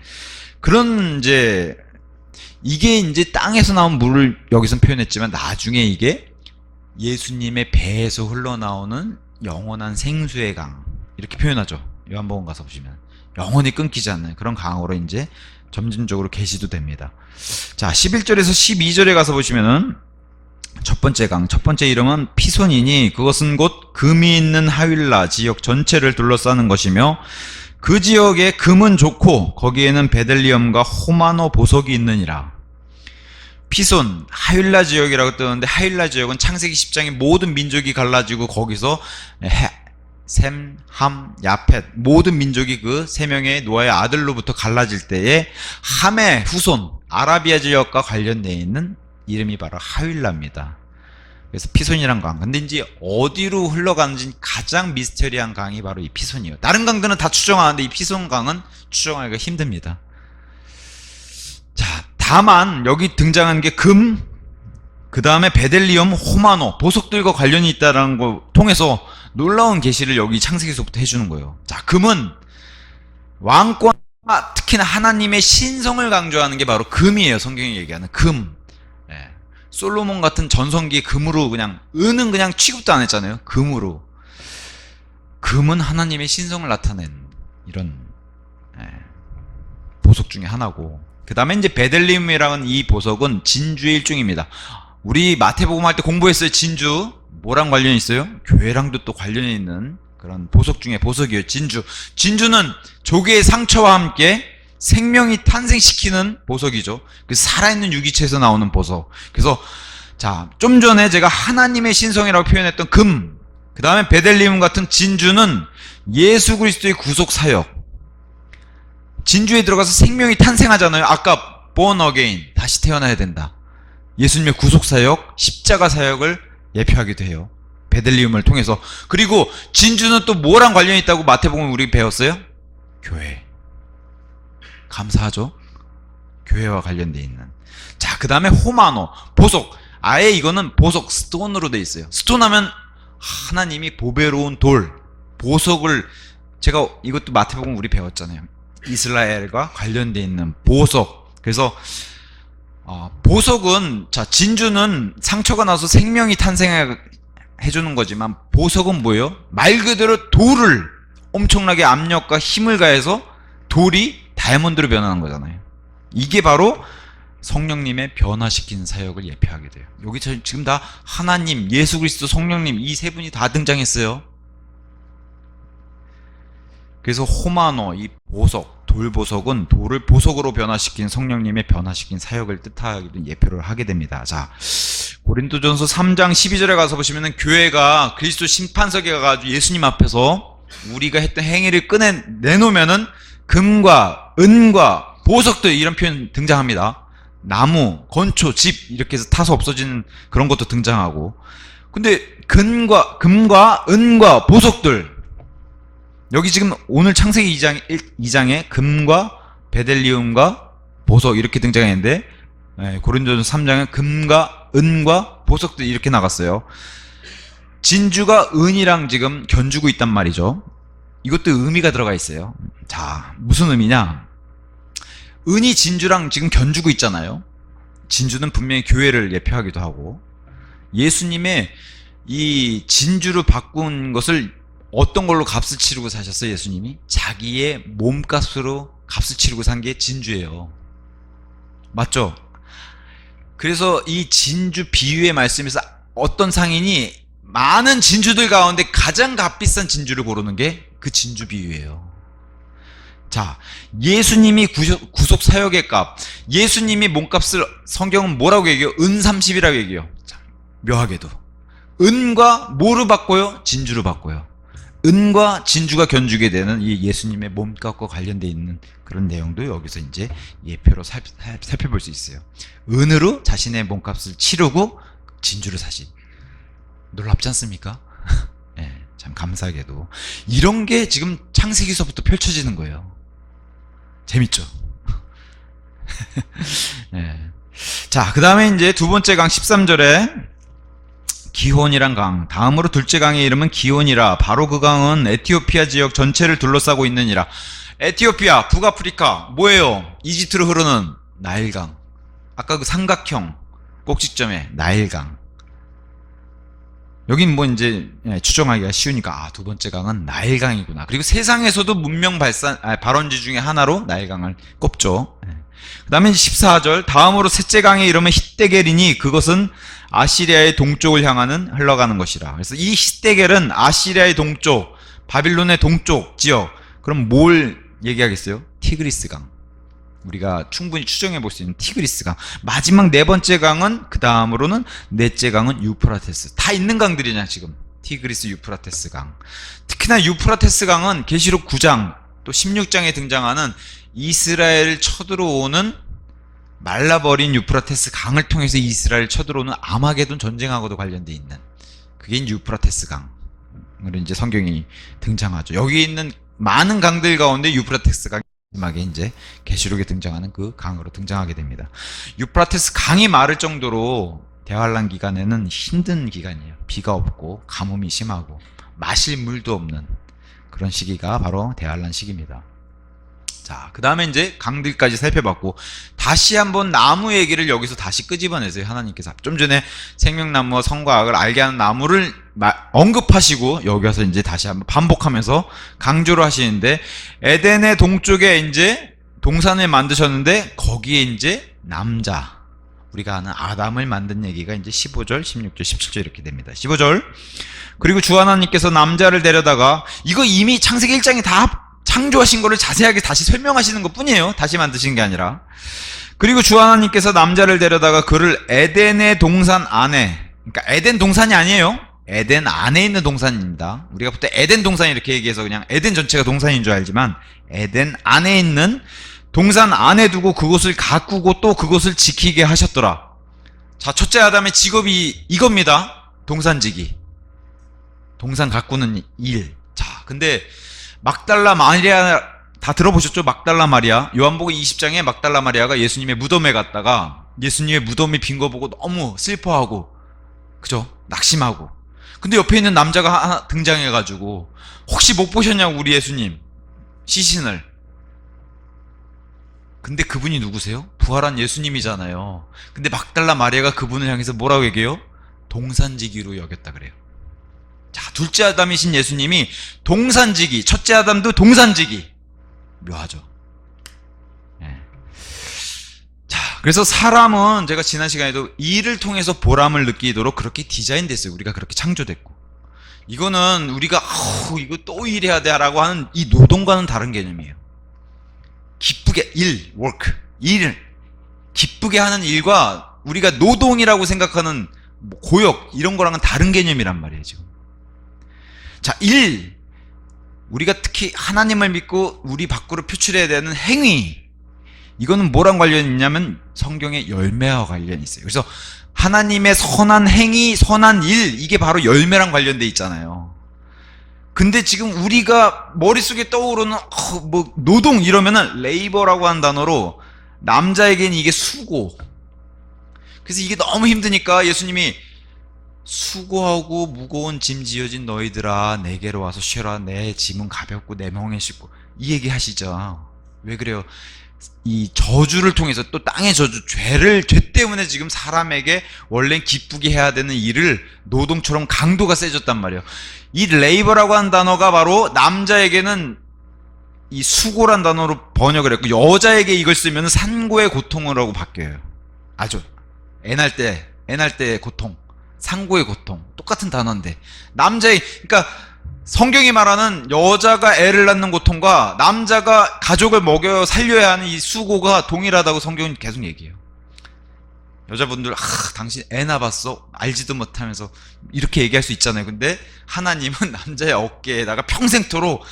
그런 이제 이게 이제 땅에서 나온 물을 여기서 표현했지만 나중에 이게 예수님의 배에서 흘러나오는 영원한 생수의 강, 이렇게 표현하죠. 요한복음 가서 보시면 영원히 끊기지 않는 그런 강으로 이제 점진적으로 계시도 됩니다. 자, 11절에서 12절에 가서 보시면은 첫 번째 강, 첫 번째 이름은 피손이니 그것은 곧 금이 있는 하윌라 지역 전체를 둘러싸는 것이며 그 지역에 금은 좋고 거기에는 베들리엄과 호마노 보석이 있느니라. 피손, 하윌라 지역이라고 뜨는데, 하윌라 지역은 창세기 10장의 모든 민족이 갈라지고 거기서 셈, 함, 야펫 모든 민족이 그 3명의 노아의 아들로부터 갈라질 때에 함의 후손, 아라비아 지역과 관련되어 있는 이름이 바로 하윌라입니다. 그래서 피손이란 강. 근데 이제 어디로 흘러가는지 가장 미스터리한 강이 바로 이 피손이에요. 다른 강들은 다 추정하는데 이 피손 강은 추정하기가 힘듭니다. 자, 다만 여기 등장한 게 금, 그 다음에 베델리엄, 호마노, 보석들과 관련이 있다는 거 통해서 놀라운 계시를 여기 창세기서부터 해주는 거예요. 자, 금은 왕권, 특히나 하나님의 신성을 강조하는 게 바로 금이에요. 성경이 얘기하는 금. 솔로몬 같은 전성기에 금으로 그냥, 은은 그냥 취급도 안 했잖아요. 금으로. 금은 하나님의 신성을 나타낸 이런 보석 중에 하나고, 그 다음에 이제 베들리움이라는 이 보석은 진주의 일종입니다. 우리 마태복음 할 때 공부했어요. 진주 뭐랑 관련이 있어요? 교회랑도 또 관련이 있는 그런 보석 중에 보석이에요. 진주. 진주는 조개의 상처와 함께 생명이 탄생시키는 보석이죠. 그 살아있는 유기체에서 나오는 보석. 그래서 자, 좀 전에 제가 하나님의 신성이라고 표현했던 금, 그 다음에 베들리움 같은 진주는 예수 그리스도의 구속 사역. 진주에 들어가서 생명이 탄생하잖아요. 아까 born again, 다시 태어나야 된다. 예수님의 구속 사역, 십자가 사역을 예표하기도 해요. 베들리움을 통해서. 그리고 진주는 또 뭐랑 관련이 있다고 마태복음 우리 배웠어요? 교회. 감사하죠? 교회와 관련되어 있는. 자, 그 다음에 호마노, 보석. 아예 이거는 보석, 스톤으로 되어 있어요. 스톤 하면 하나님이 보배로운 돌, 보석을, 제가 이것도 마태복음 우리 배웠잖아요. 이스라엘과 관련되어 있는 보석. 그래서 보석은, 자, 진주는 상처가 나서 생명이 탄생해주는 거지만 보석은 뭐예요? 말 그대로 돌을 엄청나게 압력과 힘을 가해서 돌이 다이아몬드로 변하는 거잖아요. 이게 바로 성령님의 변화시키는 사역을 예표하게 돼요. 여기 지금 다 하나님, 예수 그리스도, 성령님 이 세 분이 다 등장했어요. 그래서 호마노, 이 보석, 돌보석은 돌을 보석으로 변화시킨 성령님의 변화시킨 사역을 뜻하기도 예표를 하게 됩니다. 자, 고린도전서 3장 12절에 가서 보시면은 교회가 그리스도 심판석에 가가지고 예수님 앞에서 우리가 했던 행위를 내놓으면은 금과 은과 보석들 이런 표현 등장합니다. 나무, 건초, 집 이렇게 해서 타서 없어지는 그런 것도 등장하고. 근데 금과 은과 보석들, 여기 지금 오늘 창세기 2장에 금과 베델리움과 보석 이렇게 등장했는데, 고린도전서 3장에 금과 은과 보석들 이렇게 나갔어요. 진주가 은이랑 지금 견주고 있단 말이죠. 이것도 의미가 들어가 있어요. 자, 무슨 의미냐? 은이 진주랑 지금 견주고 있잖아요. 진주는 분명히 교회를 예표하기도 하고, 예수님의 이 진주로 바꾼 것을 어떤 걸로 값을 치르고 사셨어요? 예수님이 자기의 몸값으로 값을 치르고 산 게 진주예요. 맞죠? 그래서 이 진주 비유의 말씀에서 어떤 상인이 많은 진주들 가운데 가장 값비싼 진주를 고르는 게 그 진주 비유예요. 자, 예수님이 구속 사역의 값, 예수님이 몸값을 성경은 뭐라고 얘기해요? 은 30이라고 얘기해요. 자, 묘하게도 은과 뭐로 바꿔요? 진주로 바꿔요. 은과 진주가 견주게 되는 이 예수님의 몸값과 관련되어 있는 그런 내용도 여기서 이제 예표로 살펴볼 수 있어요. 은으로 자신의 몸값을 치르고 진주를 사신. 놀랍지 않습니까? 네, 참 감사하게도 이런 게 지금 창세기서부터 펼쳐지는 거예요. 재밌죠? 네. 자, 그 다음에 이제 두 번째 강 13절에 기혼이란 강, 다음으로 둘째 강의 이름은 기혼이라. 바로 그 강은 에티오피아 지역 전체를 둘러싸고 있느니라. 에티오피아, 북아프리카, 뭐예요? 이집트로 흐르는 나일강. 아까 그 삼각형 꼭지점에 나일강. 여긴 뭐 이제 추정하기가 쉬우니까 두 번째 강은 나일강이구나. 그리고 세상에서도 문명 발원지 중에 하나로 나일강을 꼽죠. 그 다음에 14절, 다음으로 셋째 강의 이름은 히데겔이니 그것은 아시리아의 동쪽을 향하는 흘러가는 것이라. 그래서 이 히데겔은 아시리아의 동쪽, 바빌론의 동쪽 지역. 그럼 뭘 얘기하겠어요? 티그리스강. 우리가 충분히 추정해 볼 수 있는 티그리스강. 마지막 네 번째 강은, 그 다음으로는 넷째 강은 유프라테스. 다 있는 강들이냐 지금. 티그리스, 유프라테스 강. 특히나 유프라테스 강은 계시록 9장 또 16장에 등장하는 이스라엘을 쳐들어오는, 말라버린 유프라테스 강을 통해서 이스라엘을 쳐들어오는 아마게돈 전쟁하고도 관련돼 있는, 그게 유프라테스 강으로 이제 성경이 등장하죠. 여기 있는 많은 강들 가운데 유프라테스 강이 마지막에 이제 계시록에 등장하는 그 강으로 등장하게 됩니다. 유프라테스 강이 마를 정도로 대환란 기간에는 힘든 기간이에요. 비가 없고 가뭄이 심하고 마실 물도 없는 그런 시기가 바로 대환란 시기입니다. 자, 그 다음에 이제 강들까지 살펴봤고, 다시 한번 나무 얘기를 여기서 다시 끄집어내세요. 하나님께서 좀 전에 생명나무와 선과 악을 알게 하는 나무를 언급하시고 여기 와서 이제 다시 한번 반복하면서 강조를 하시는데, 에덴의 동쪽에 이제 동산을 만드셨는데 거기에 이제 남자, 우리가 아는 아담을 만든 얘기가 이제 15절, 16절, 17절 이렇게 됩니다. 15절, 그리고 주 하나님께서 남자를 데려다가, 이거 이미 창세기 1장에 다 창조하신 거를 자세하게 다시 설명하시는 것 뿐이에요. 다시 만드신 게 아니라. 그리고 주 하나님께서 남자를 데려다가 그를 에덴의 동산 안에, 그러니까 에덴 동산이 아니에요. 에덴 안에 있는 동산입니다. 우리가 볼 때 에덴 동산 이렇게 얘기해서 그냥 에덴 전체가 동산인 줄 알지만, 에덴 안에 있는 동산 안에 두고 그곳을 가꾸고 또 그곳을 지키게 하셨더라. 자, 첫째 아담의 직업이 이겁니다. 동산지기. 동산 가꾸는 일. 자, 근데 막달라 마리아 다 들어보셨죠? 막달라 마리아. 요한복음 20장에 막달라 마리아가 예수님의 무덤에 갔다가 예수님의 무덤이 빈 거 보고 너무 슬퍼하고, 그죠? 낙심하고. 근데 옆에 있는 남자가 하나 등장해가지고, 혹시 못 보셨냐고 우리 예수님 시신을. 근데 그분이 누구세요? 부활한 예수님이잖아요. 근데 막달라 마리아가 그분을 향해서 뭐라고 얘기해요? 동산지기로 여겼다 그래요. 자, 둘째 아담이신 예수님이 동산지기, 첫째 아담도 동산지기. 묘하죠. 네. 자, 그래서 사람은 제가 지난 시간에도 일을 통해서 보람을 느끼도록 그렇게 디자인됐어요. 우리가 그렇게 창조됐고, 이거는 우리가 이거 또 일해야 돼 라고 하는 이 노동과는 다른 개념이에요. 기쁘게 일 기쁘게 하는 일과 우리가 노동이라고 생각하는 뭐 고역 이런 거랑은 다른 개념이란 말이에요. 지금 자, 우리가 특히 하나님을 믿고 우리 밖으로 표출해야 되는 행위, 이거는 뭐랑 관련이 있냐면 성경의 열매와 관련이 있어요. 그래서 하나님의 선한 행위, 선한 일, 이게 바로 열매랑 관련돼 있잖아요. 근데 지금 우리가 머릿속에 떠오르는 뭐 노동 이러면은 레이버라고 하는 단어로 남자에게는 이게 수고. 그래서 이게 너무 힘드니까 예수님이 수고하고 무거운 짐 지어진 너희들아 내게로 와서 쉬어라. 내 짐은 가볍고 내 멍에 쉽고. 이 얘기 하시죠. 왜 그래요? 이 저주를 통해서, 또 땅의 저주, 죄 때문에 지금 사람에게 원래 기쁘게 해야 되는 일을 노동처럼 강도가 세졌단 말이에요. 이 레이버라고 하는 단어가 바로 남자에게는 이 수고란 단어로 번역을 했고, 여자에게 이걸 쓰면 산고의 고통이라고 바뀌어요. 아주 애날 때의 고통, 상고의 고통, 똑같은 단어인데, 그러니까 성경이 말하는 여자가 애를 낳는 고통과 남자가 가족을 먹여 살려야 하는 이 수고가 동일하다고 성경은 계속 얘기해요. 여자분들, 당신 애 낳았어? 알지도 못하면서 이렇게 얘기할 수 있잖아요. 근데 하나님은 남자의 어깨에다가 평생토록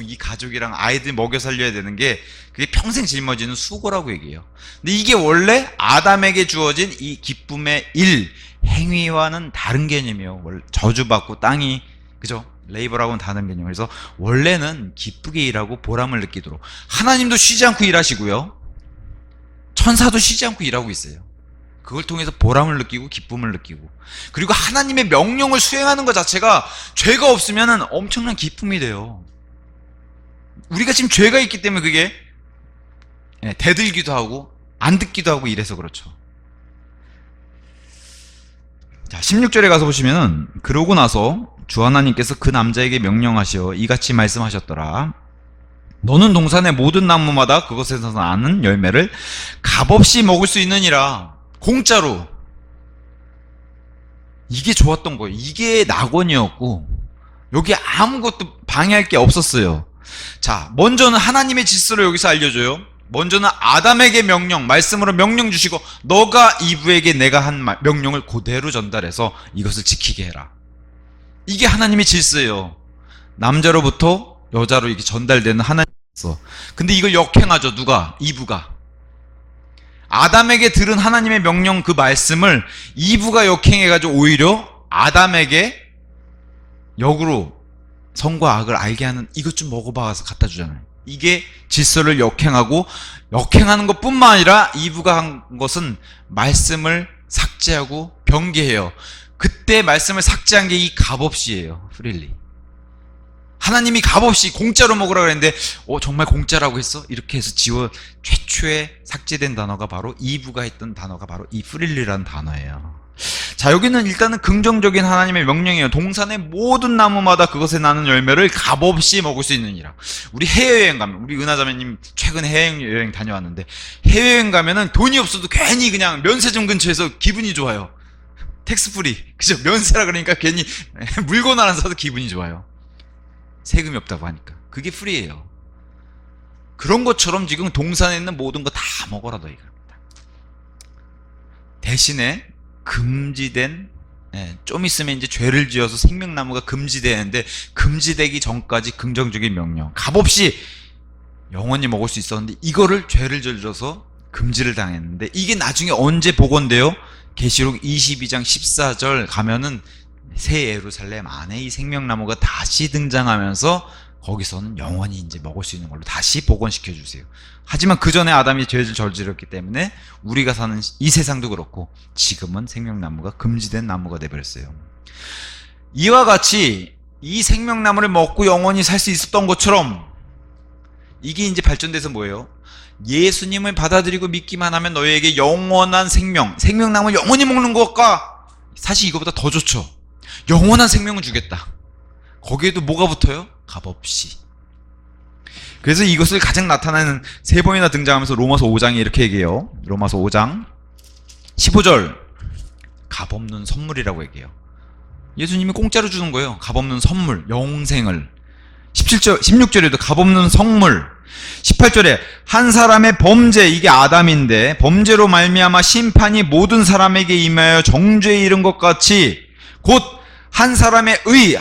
이 가족이랑 아이들 먹여 살려야 되는 게 그게 평생 짊어지는 수고라고 얘기해요. 근데 이게 원래 아담에게 주어진 이 기쁨의 일, 행위와는 다른 개념이에요. 저주받고 땅이, 그죠? 레이버라고는 다른 개념. 그래서 원래는 기쁘게 일하고 보람을 느끼도록, 하나님도 쉬지 않고 일하시고요, 천사도 쉬지 않고 일하고 있어요. 그걸 통해서 보람을 느끼고 기쁨을 느끼고, 그리고 하나님의 명령을 수행하는 것 자체가 죄가 없으면 엄청난 기쁨이 돼요. 우리가 지금 죄가 있기 때문에 그게 대들기도 하고 안 듣기도 하고 이래서 그렇죠. 자, 16절에 가서 보시면은, 그러고 나서 주 하나님께서 그 남자에게 명령하시어 이같이 말씀하셨더라. 너는 동산의 모든 나무마다 그것에서 나는 열매를 값없이 먹을 수 있느니라. 공짜로. 이게 좋았던 거예요. 이게 낙원이었고, 여기 아무것도 방해할 게 없었어요. 자, 먼저는 하나님의 질서를 여기서 알려줘요. 먼저는 아담에게 말씀으로 명령 주시고, 너가 이브에게 내가 한 명령을 그대로 전달해서 이것을 지키게 해라. 이게 하나님의 질서예요. 남자로부터 여자로 이렇게 전달되는 하나님의 질서. 근데 이걸 역행하죠. 누가? 이브가. 아담에게 들은 하나님의 명령, 그 말씀을 이브가 역행해가지고 오히려 아담에게 역으로 선과 악을 알게 하는, 이것 좀 먹어봐서 갖다 주잖아요. 이게 질서를 역행하는 것뿐만 아니라 이브가 한 것은 말씀을 삭제하고 변개해요. 그때 말씀을 삭제한 게 이 값없이예요. 프릴리. 하나님이 값없이 공짜로 먹으라 그랬는데, 정말 공짜라고 했어? 이렇게 해서 최초에 삭제된 단어가 바로, 이브가 했던 단어가 바로 이 프릴리라는 단어예요. 자, 여기는 일단은 긍정적인 하나님의 명령이에요. 동산의 모든 나무마다 그것에 나는 열매를 값없이 먹을 수 있느니라. 우리 해외여행 가면, 우리 은하자매님 최근에 해외여행 다녀왔는데, 해외여행 가면은 돈이 없어도 괜히 그냥 면세점 근처에서 기분이 좋아요. 텍스프리. 그죠? 면세라 그러니까 괜히 물건 하나 사도 기분이 좋아요. 세금이 없다고 하니까. 그게 프리예요. 그런 것처럼 지금 동산에 있는 모든 거 다 먹어라 너희가. 대신에 금지된, 좀 있으면 이제 죄를 지어서 생명나무가 금지되는데, 금지되기 전까지 긍정적인 명령, 값없이 영원히 먹을 수 있었는데, 이거를 죄를 저질러서 금지를 당했는데, 이게 나중에 언제 복원돼요? 계시록 22장 14절 가면은 새 예루살렘 안에 이 생명나무가 다시 등장하면서 거기서는 영원히 이제 먹을 수 있는 걸로 다시 복원시켜 주세요. 하지만 그 전에 아담이 죄를 저질렀기 때문에 우리가 사는 이 세상도 그렇고 지금은 생명나무가 금지된 나무가 되어버렸어요. 이와 같이 이 생명나무를 먹고 영원히 살 수 있었던 것처럼, 이게 이제 발전돼서 뭐예요? 예수님을 받아들이고 믿기만 하면 너희에게 영원한 생명나무를 영원히 먹는 것과 사실 이거보다 더 좋죠. 영원한 생명을 주겠다. 거기에도 뭐가 붙어요? 값없이. 그래서 이것을 가장 나타나는, 세 번이나 등장하면서 로마서 5장에 이렇게 얘기해요. 로마서 5장 15절, 값없는 선물이라고 얘기해요. 예수님이 공짜로 주는 거예요. 값없는 선물, 영생을. 16절에도 값없는 성물. 18절에 한 사람의 범죄, 이게 아담인데 범죄로 말미암아 심판이 모든 사람에게 임하여 정죄에 이른 것 같이 곧 한 사람의 의,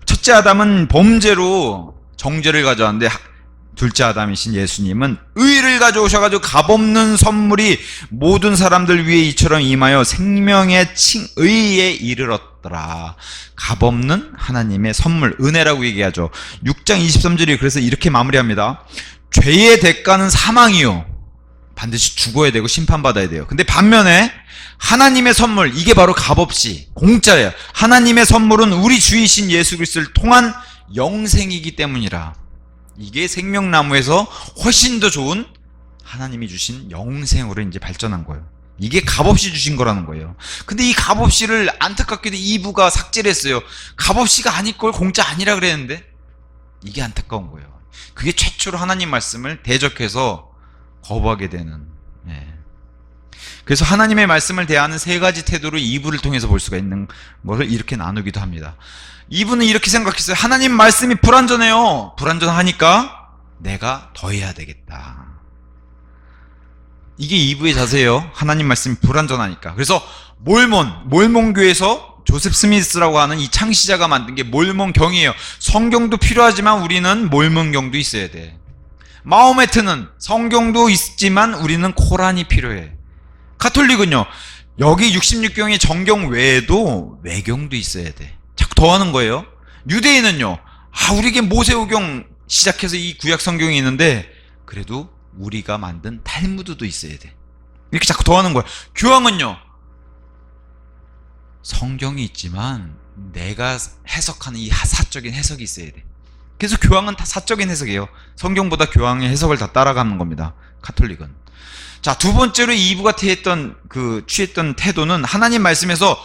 첫째 아담은 범죄로 정죄를 가져왔는데 둘째 아담이신 예수님은 의를 가져오셔가지고 값없는 선물이 모든 사람들 위에 이처럼 임하여 생명의 의에 이르렀더라. 값없는 하나님의 선물, 은혜라고 얘기하죠. 6장 23절이 그래서 이렇게 마무리합니다. 죄의 대가는 사망이요. 반드시 죽어야 되고 심판받아야 돼요. 근데 반면에 하나님의 선물, 이게 바로 값없이 공짜예요. 하나님의 선물은 우리 주이신 예수 그리스도를 통한 영생이기 때문이라. 이게 생명나무에서 훨씬 더 좋은 하나님이 주신 영생으로 이제 발전한 거예요. 이게 값없이 주신 거라는 거예요. 근데 이 값없이를 안타깝게도 2부가 삭제를 했어요. 값없이가 아닐 걸 공짜 아니라 그랬는데 이게 안타까운 거예요. 그게 최초로 하나님 말씀을 대적해서 거부하게 되는. 그래서 하나님의 말씀을 대하는 세 가지 태도로 2부를 통해서 볼 수가 있는 것을 이렇게 나누기도 합니다. 2부는 이렇게 생각했어요. 하나님 말씀이 불완전해요. 불완전하니까 내가 더 해야 되겠다. 이게 2부의 자세예요. 하나님 말씀이 불완전하니까. 그래서 몰몬교에서 조셉 스미스라고 하는 이 창시자가 만든 게 몰몬경이에요. 성경도 필요하지만 우리는 몰몬경도 있어야 돼. 마호메트는 성경도 있지만 우리는 코란이 필요해. 가톨릭은요, 여기 66경의 정경 외에도 외경도 있어야 돼. 자꾸 더하는 거예요. 유대인은요, 우리에게 모세오경 시작해서 이 구약 성경이 있는데 그래도 우리가 만든 탈무드도 있어야 돼. 이렇게 자꾸 더하는 거야. 교황은요, 성경이 있지만 내가 해석하는 이 사적인 해석이 있어야 돼. 그래서 교황은 다 사적인 해석이에요. 성경보다 교황의 해석을 다 따라가는 겁니다. 가톨릭은. 자, 두 번째로 2부가 취했던 태도는 하나님 말씀에서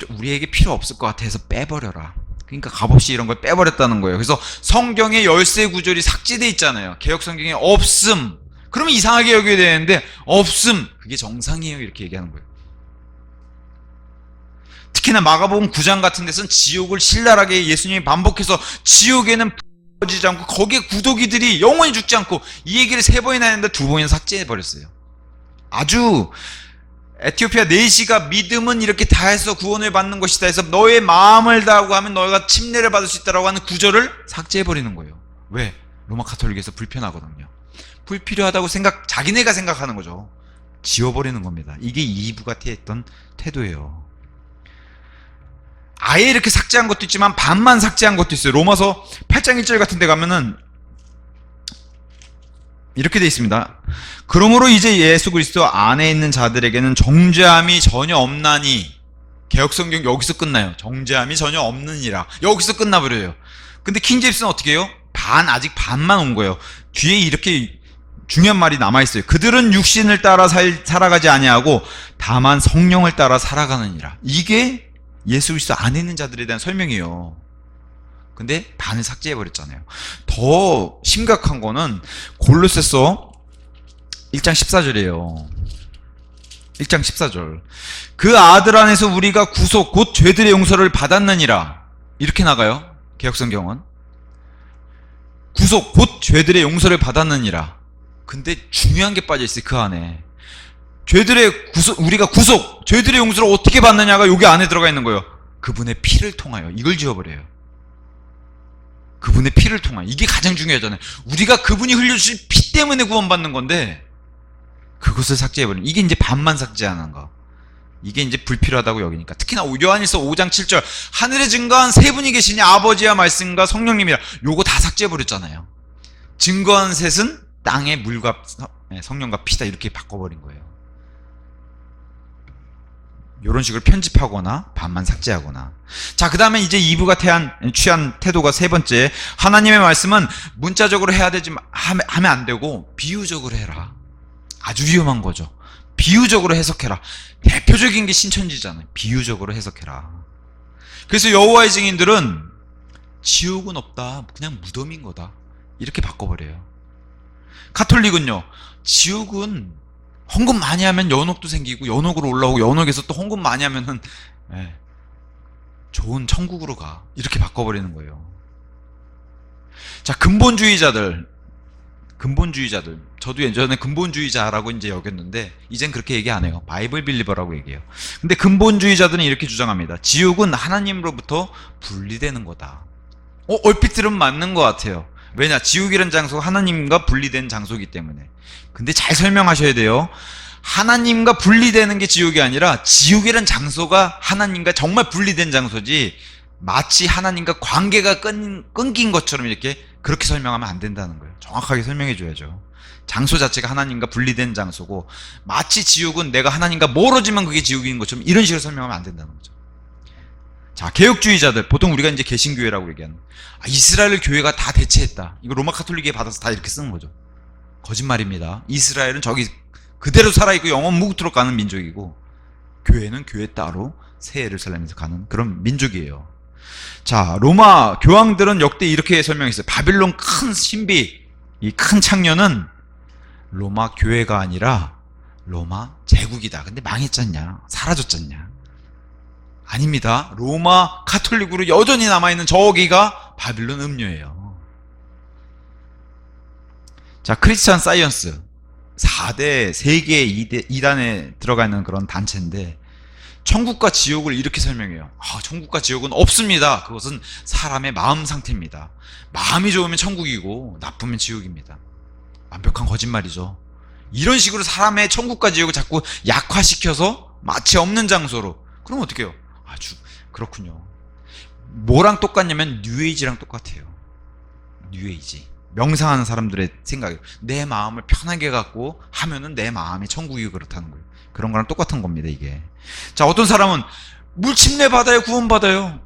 우리에게 필요 없을 것 같아서 빼버려라. 그러니까 값없이 이런 걸 빼버렸다는 거예요. 그래서 성경의 열쇠 구절이 삭제되어 있잖아요. 개혁 성경에 없음. 그러면 이상하게 여겨야 되는데 없음. 그게 정상이에요. 이렇게 얘기하는 거예요. 특히나 마가복음 9장 같은 데서는 지옥을 신랄하게 예수님이 반복해서 지옥에는 지지 않고 거기에 구더기들이 영원히 죽지 않고 이 얘기를 3번이나 했는데 2번이나 삭제해버렸어요. 아주 에티오피아 내시가 믿음은 이렇게 다해서 구원을 받는 것이다 해서 너의 마음을 다하고 하면 너희가 침례를 받을 수 있다라고 하는 구절을 삭제해버리는 거예요. 왜? 로마 가톨릭에서 불편하거든요. 불필요하다고 자기네가 생각하는 거죠. 지워버리는 겁니다. 이게 2부가 했던 태도예요. 아예 이렇게 삭제한 것도 있지만 반만 삭제한 것도 있어요. 로마서 8장 1절 같은 데 가면은 이렇게 돼 있습니다. 그러므로 이제 예수 그리스도 안에 있는 자들에게는 정죄함이 전혀 없나니. 개역성경 여기서 끝나요. 정죄함이 전혀 없느니라. 여기서 끝나버려요. 근데 킹제임스는 어떻게 해요? 아직 반만 온 거예요. 뒤에 이렇게 중요한 말이 남아있어요. 그들은 육신을 따라 살아가지 아니하고 다만 성령을 따라 살아가느니라. 이게 예수 그리스도 안에 있는 자들에 대한 설명이에요. 근데 반을 삭제해버렸잖아요. 더 심각한 거는 골로새서 1장 14절이에요. 1장 14절. 그 아들 안에서 우리가 구속 곧 죄들의 용서를 받았느니라. 이렇게 나가요. 개역성경은. 구속 곧 죄들의 용서를 받았느니라. 근데 중요한 게 빠져있어요. 그 안에. 우리가 죄들의 용서를 어떻게 받느냐가 여기 안에 들어가 있는 거예요. 그분의 피를 통하여. 이걸 지워버려요. 그분의 피를 통하여. 이게 가장 중요하잖아요. 우리가 그분이 흘려주신 피 때문에 구원받는 건데 그것을 삭제해버리는. 이게 이제 반만 삭제하는 거. 이게 이제 불필요하다고 여기니까. 특히나 요한일서 5장 7절 하늘에 증거한 세 분이 계시니 아버지와 말씀과 성령님이라. 요거 다 삭제해버렸잖아요. 증거한 셋은 땅의 물과 성령과 피다. 이렇게 바꿔버린 거예요. 이런 식으로 편집하거나 반만 삭제하거나. 자, 그 다음에 이제 2부가 취한 태도가 세 번째. 하나님의 말씀은 문자적으로 해야 되지만 하면 안 되고 비유적으로 해라. 아주 위험한 거죠. 비유적으로 해석해라. 대표적인 게 신천지잖아요. 비유적으로 해석해라. 그래서 여호와의 증인들은 지옥은 없다. 그냥 무덤인 거다. 이렇게 바꿔버려요. 가톨릭은요. 지옥은 헌금 많이 하면 연옥도 생기고 연옥으로 올라오고 연옥에서 또 헌금 많이 하면은 좋은 천국으로 가. 이렇게 바꿔버리는 거예요. 자, 근본주의자들. 저도 예전에 근본주의자라고 이제 여겼는데, 이젠 그렇게 얘기 안 해요. 바이블 빌리버라고 얘기해요. 근데 근본주의자들은 이렇게 주장합니다. 지옥은 하나님으로부터 분리되는 거다. 얼핏 들으면 맞는 것 같아요. 왜냐? 지옥이라는 장소가 하나님과 분리된 장소이기 때문에. 근데 잘 설명하셔야 돼요. 하나님과 분리되는 게 지옥이 아니라 지옥이라는 장소가 하나님과 정말 분리된 장소지, 마치 하나님과 관계가 끊긴 것처럼 이렇게 그렇게 설명하면 안 된다는 거예요. 정확하게 설명해 줘야죠. 장소 자체가 하나님과 분리된 장소고, 마치 지옥은 내가 하나님과 멀어지면 그게 지옥인 것처럼 이런 식으로 설명하면 안 된다는 거죠. 자, 개혁주의자들, 보통 우리가 이제 개신교회라고 얘기하는, 이스라엘 교회가 다 대체했다. 이거 로마 카톨릭에 받아서 다 이렇게 쓰는 거죠. 거짓말입니다. 이스라엘은 저기 그대로 살아있고 영원 무국토록 가는 민족이고, 교회는 교회 따로 새 예루살렘에서 가는 그런 민족이에요. 자, 로마 교황들은 역대 이렇게 설명했어요. 바빌론 큰 신비, 이 큰 창녀는 로마 교회가 아니라 로마 제국이다. 근데 망했잖냐? 사라졌잖냐? 아닙니다. 로마 카톨릭으로 여전히 남아있는 저기가 바빌론 음료예요. 자, 크리스찬 사이언스 4대 세계 2단에 들어가 있는 그런 단체인데, 천국과 지옥을 이렇게 설명해요. 천국과 지옥은 없습니다. 그것은 사람의 마음 상태입니다. 마음이 좋으면 천국이고 나쁘면 지옥입니다. 완벽한 거짓말이죠. 이런 식으로 사람의 천국과 지옥을 자꾸 약화시켜서 마치 없는 장소로. 그럼 어떻게 해요? 그렇군요. 뭐랑 똑같냐면 뉴에이지랑 똑같아요. 뉴에이지. 명상하는 사람들의 생각이에요. 내 마음을 편하게 갖고 하면은 내 마음이 천국이고 그렇다는 거예요. 그런 거랑 똑같은 겁니다, 이게. 자, 어떤 사람은 물침례 받아야 구원받아요.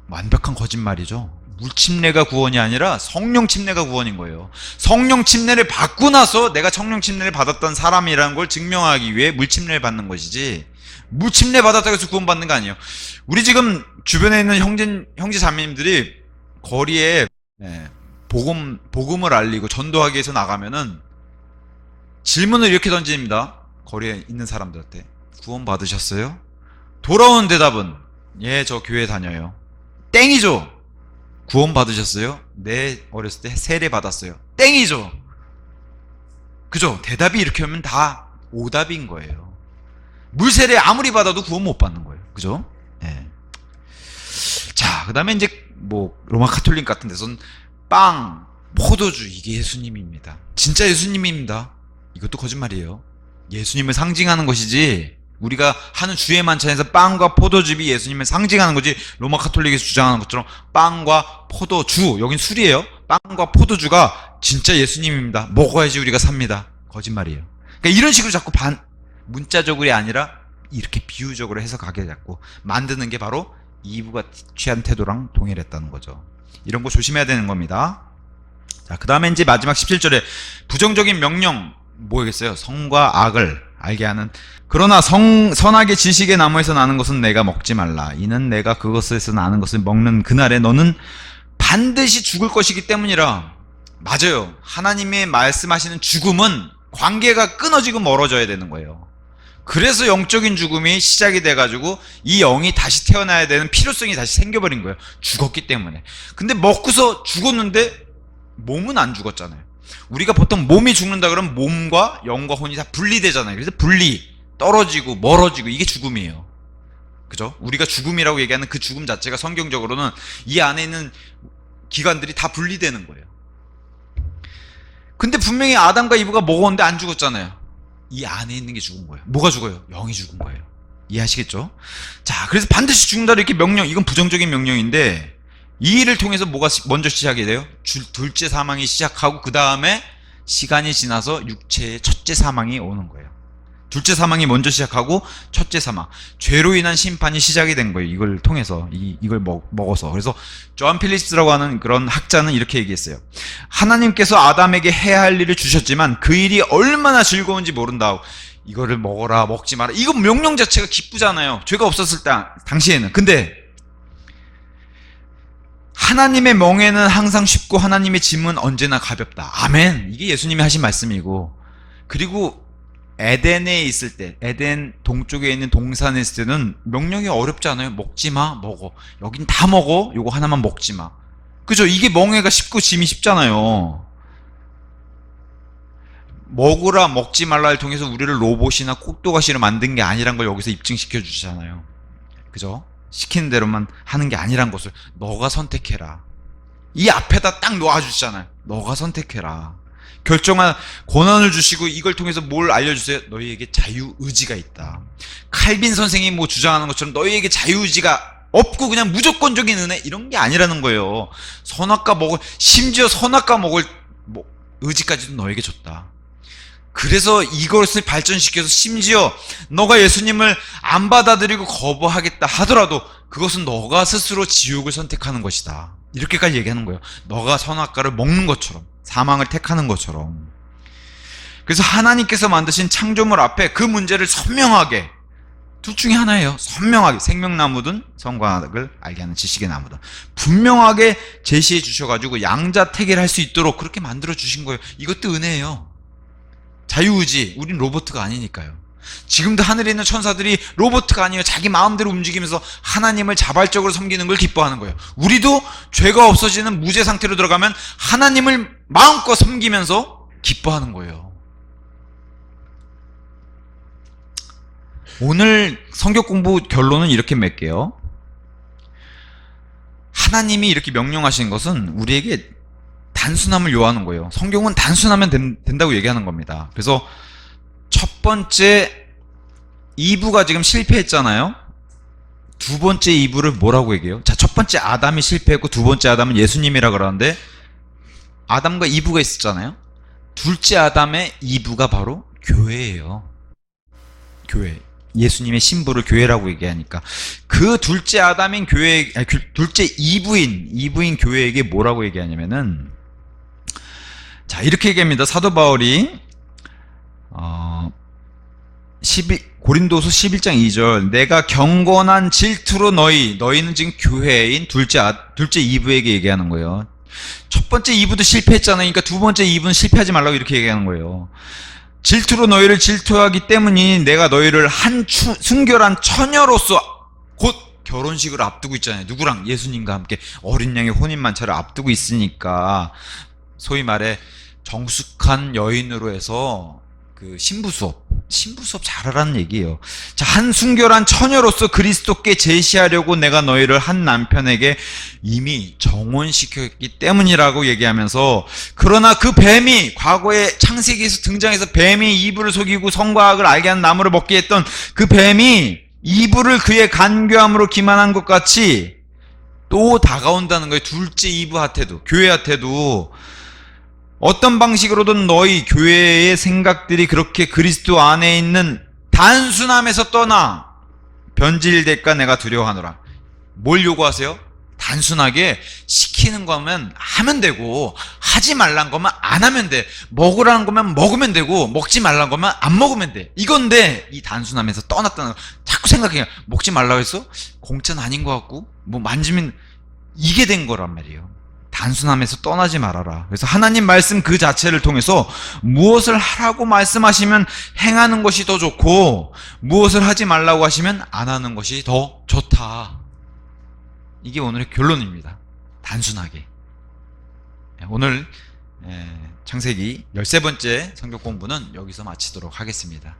완벽한 거짓말이죠. 물침례가 구원이 아니라 성령 침례가 구원인 거예요. 성령 침례를 받고 나서 내가 성령 침례를 받았던 사람이라는 걸 증명하기 위해 물침례를 받는 것이지, 물침례 받았다고 해서 구원받는 거 아니에요. 우리 지금 주변에 있는 형제 자매님들이 거리에 복음을 알리고 전도하기 위해서 나가면은 질문을 이렇게 던집니다. 거리에 있는 사람들한테. 구원 받으셨어요? 돌아오는 대답은, 예, 저 교회 다녀요. 땡이죠. 구원 받으셨어요? 네, 어렸을 때 세례 받았어요. 땡이죠. 그죠? 대답이 이렇게 오면 다 오답인 거예요. 물세례 아무리 받아도 구원 못 받는 거예요. 그죠? 예. 자, 그 다음에 이제 로마 카톨릭 같은 데서는 빵, 포도주, 이게 예수님입니다. 진짜 예수님입니다. 이것도 거짓말이에요. 예수님을 상징하는 것이지, 우리가 하는 주의 만찬에서 빵과 포도즙이 예수님을 상징하는 거지, 로마 카톨릭에서 주장하는 것처럼 빵과 포도주, 여긴 술이에요. 빵과 포도주가 진짜 예수님입니다. 먹어야지 우리가 삽니다. 거짓말이에요. 그러니까 이런 식으로 자꾸 문자적으로 아니라 이렇게 비유적으로 해석하게 자꾸 만드는 게 바로 이브가 취한 태도랑 동일했다는 거죠. 이런 거 조심해야 되는 겁니다. 자, 그 다음에 이제 마지막 17절에 부정적인 명령, 뭐겠어요? 성과 악을 알게 하는. 그러나 선악의 지식의 나무에서 나는 것은 내가 먹지 말라. 이는 내가 그것에서 나는 것을 먹는 그날에 너는 반드시 죽을 것이기 때문이라. 맞아요. 하나님의 말씀하시는 죽음은 관계가 끊어지고 멀어져야 되는 거예요. 그래서 영적인 죽음이 시작이 돼가지고 이 영이 다시 태어나야 되는 필요성이 다시 생겨버린 거예요. 죽었기 때문에. 근데 먹고서 죽었는데 몸은 안 죽었잖아요. 우리가 보통 몸이 죽는다 그러면 몸과 영과 혼이 다 분리되잖아요. 그래서 떨어지고 멀어지고, 이게 죽음이에요. 그죠? 우리가 죽음이라고 얘기하는 그 죽음 자체가 성경적으로는 이 안에 있는 기관들이 다 분리되는 거예요. 근데 분명히 아담과 이브가 먹었는데 안 죽었잖아요. 이 안에 있는 게 죽은 거예요. 뭐가 죽어요? 영이 죽은 거예요. 이해하시겠죠? 자, 그래서 반드시 죽는다 이렇게 명령, 이건 부정적인 명령인데, 이 일을 통해서 뭐가 먼저 시작이 돼요? 둘째 사망이 시작하고 그 다음에 시간이 지나서 육체의 첫째 사망이 오는 거예요. 둘째 사망이 먼저 시작하고 첫째 사망, 죄로 인한 심판이 시작이 된 거예요. 이걸 통해서, 이걸 먹어서. 그래서 조한 필립스라고 하는 그런 학자는 이렇게 얘기했어요. 하나님께서 아담에게 해야 할 일을 주셨지만 그 일이 얼마나 즐거운지 모른다. 이거를 먹어라, 먹지 마라. 이거 명령 자체가 기쁘잖아요. 죄가 없었을 당시에는. 근데 하나님의 멍에는 항상 쉽고 하나님의 짐은 언제나 가볍다. 아멘. 이게 예수님이 하신 말씀이고, 그리고 에덴에 있을 때, 에덴 동쪽에 있는 동산에 있을 때는 명령이 어렵지 않아요. 먹지 마, 먹어. 여긴 다 먹어. 요거 하나만 먹지 마. 그죠? 이게 멍해가 쉽고 짐이 쉽잖아요. 먹으라 먹지 말라를 통해서 우리를 로봇이나 꼭두가시로 만든 게 아니란 걸 여기서 입증시켜 주잖아요. 그죠? 시키는 대로만 하는 게 아니란 것을 너가 선택해라. 이 앞에다 딱 놓아주잖아요. 너가 선택해라. 결정한 권한을 주시고 이걸 통해서 뭘 알려주세요? 너희에게 자유의지가 있다. 칼빈 선생이 뭐 주장하는 것처럼 너희에게 자유의지가 없고 그냥 무조건적인 은혜 이런 게 아니라는 거예요. 선악과 먹을, 심지어 선악과 먹을 뭐 의지까지도 너에게 줬다. 그래서 이것을 발전시켜서 심지어 너가 예수님을 안 받아들이고 거부하겠다 하더라도 그것은 너가 스스로 지옥을 선택하는 것이다. 이렇게까지 얘기하는 거예요. 너가 선악과를 먹는 것처럼, 사망을 택하는 것처럼. 그래서 하나님께서 만드신 창조물 앞에 그 문제를 선명하게, 둘 중에 하나예요. 선명하게, 생명나무든 선과학을 알게 하는 지식의 나무든 분명하게 제시해 주셔가지고 양자택일할 수 있도록 그렇게 만들어 주신 거예요. 이것도 은혜예요. 자유의지, 우린 로봇가 아니니까요. 지금도 하늘에 있는 천사들이 로봇가 아니에요. 자기 마음대로 움직이면서 하나님을 자발적으로 섬기는 걸 기뻐하는 거예요. 우리도 죄가 없어지는 무죄 상태로 들어가면 하나님을 마음껏 섬기면서 기뻐하는 거예요. 오늘 성경 공부 결론은 이렇게 맺게요. 하나님이 이렇게 명령하신 것은 우리에게 단순함을 요하는 거예요. 성경은 단순하면 된다고 얘기하는 겁니다. 그래서 첫 번째 2부가 지금 실패했잖아요. 두 번째 2부를 뭐라고 얘기해요? 자, 첫 번째 아담이 실패했고 두 번째 아담은 예수님이라 그러는데 아담과 2부가 있었잖아요. 둘째 아담의 2부가 바로 교회예요. 교회. 예수님의 신부를 교회라고 얘기하니까 그 둘째 아담인 교회, 아니, 둘째 2부인 교회에게 뭐라고 얘기하냐면은, 자, 이렇게 얘기합니다. 사도 바울이 고린도서 11장 2절, 내가 경건한 질투로 너희는 지금 교회인 둘째 2부에게 얘기하는 거예요. 첫 번째 2부도 실패했잖아요. 그러니까 두 번째 2부는 실패하지 말라고 이렇게 얘기하는 거예요. 질투로 너희를 질투하기 때문이니 내가 너희를 한 순결한 처녀로서, 곧 결혼식을 앞두고 있잖아요. 누구랑? 예수님과 함께 어린 양의 혼인만차를 앞두고 있으니까 소위 말해 정숙한 여인으로 해서 그 신부 수업 잘하라는 얘기예요. 자, 한 순결한 처녀로서 그리스도께 제시하려고 내가 너희를 한 남편에게 이미 정혼시켰기 때문이라고 얘기하면서, 그러나 그 뱀이 과거에 창세기에서 등장해서 뱀이 이브를 속이고 성과학을 알게 한 나무를 먹게 했던 그 뱀이 이브를 그의 간교함으로 기만한 것 같이 또 다가온다는 거예요. 둘째 이브한테도, 교회한테도. 어떤 방식으로든 너희 교회의 생각들이 그렇게 그리스도 안에 있는 단순함에서 떠나 변질될까 내가 두려워하노라. 뭘 요구하세요? 단순하게 시키는 거면 하면 되고, 하지 말란 거면 안 하면 돼. 먹으라는 거면 먹으면 되고, 먹지 말란 거면 안 먹으면 돼. 이건데 이 단순함에서 떠났다는 거. 자꾸 생각해요. 먹지 말라고 했어? 공짜는 아닌 것 같고, 뭐 만지면 이게 된 거란 말이에요. 단순함에서 떠나지 말아라. 그래서 하나님 말씀 그 자체를 통해서 무엇을 하라고 말씀하시면 행하는 것이 더 좋고, 무엇을 하지 말라고 하시면 안 하는 것이 더 좋다. 이게 오늘의 결론입니다. 단순하게. 오늘 창세기 13번째 성경 공부는 여기서 마치도록 하겠습니다.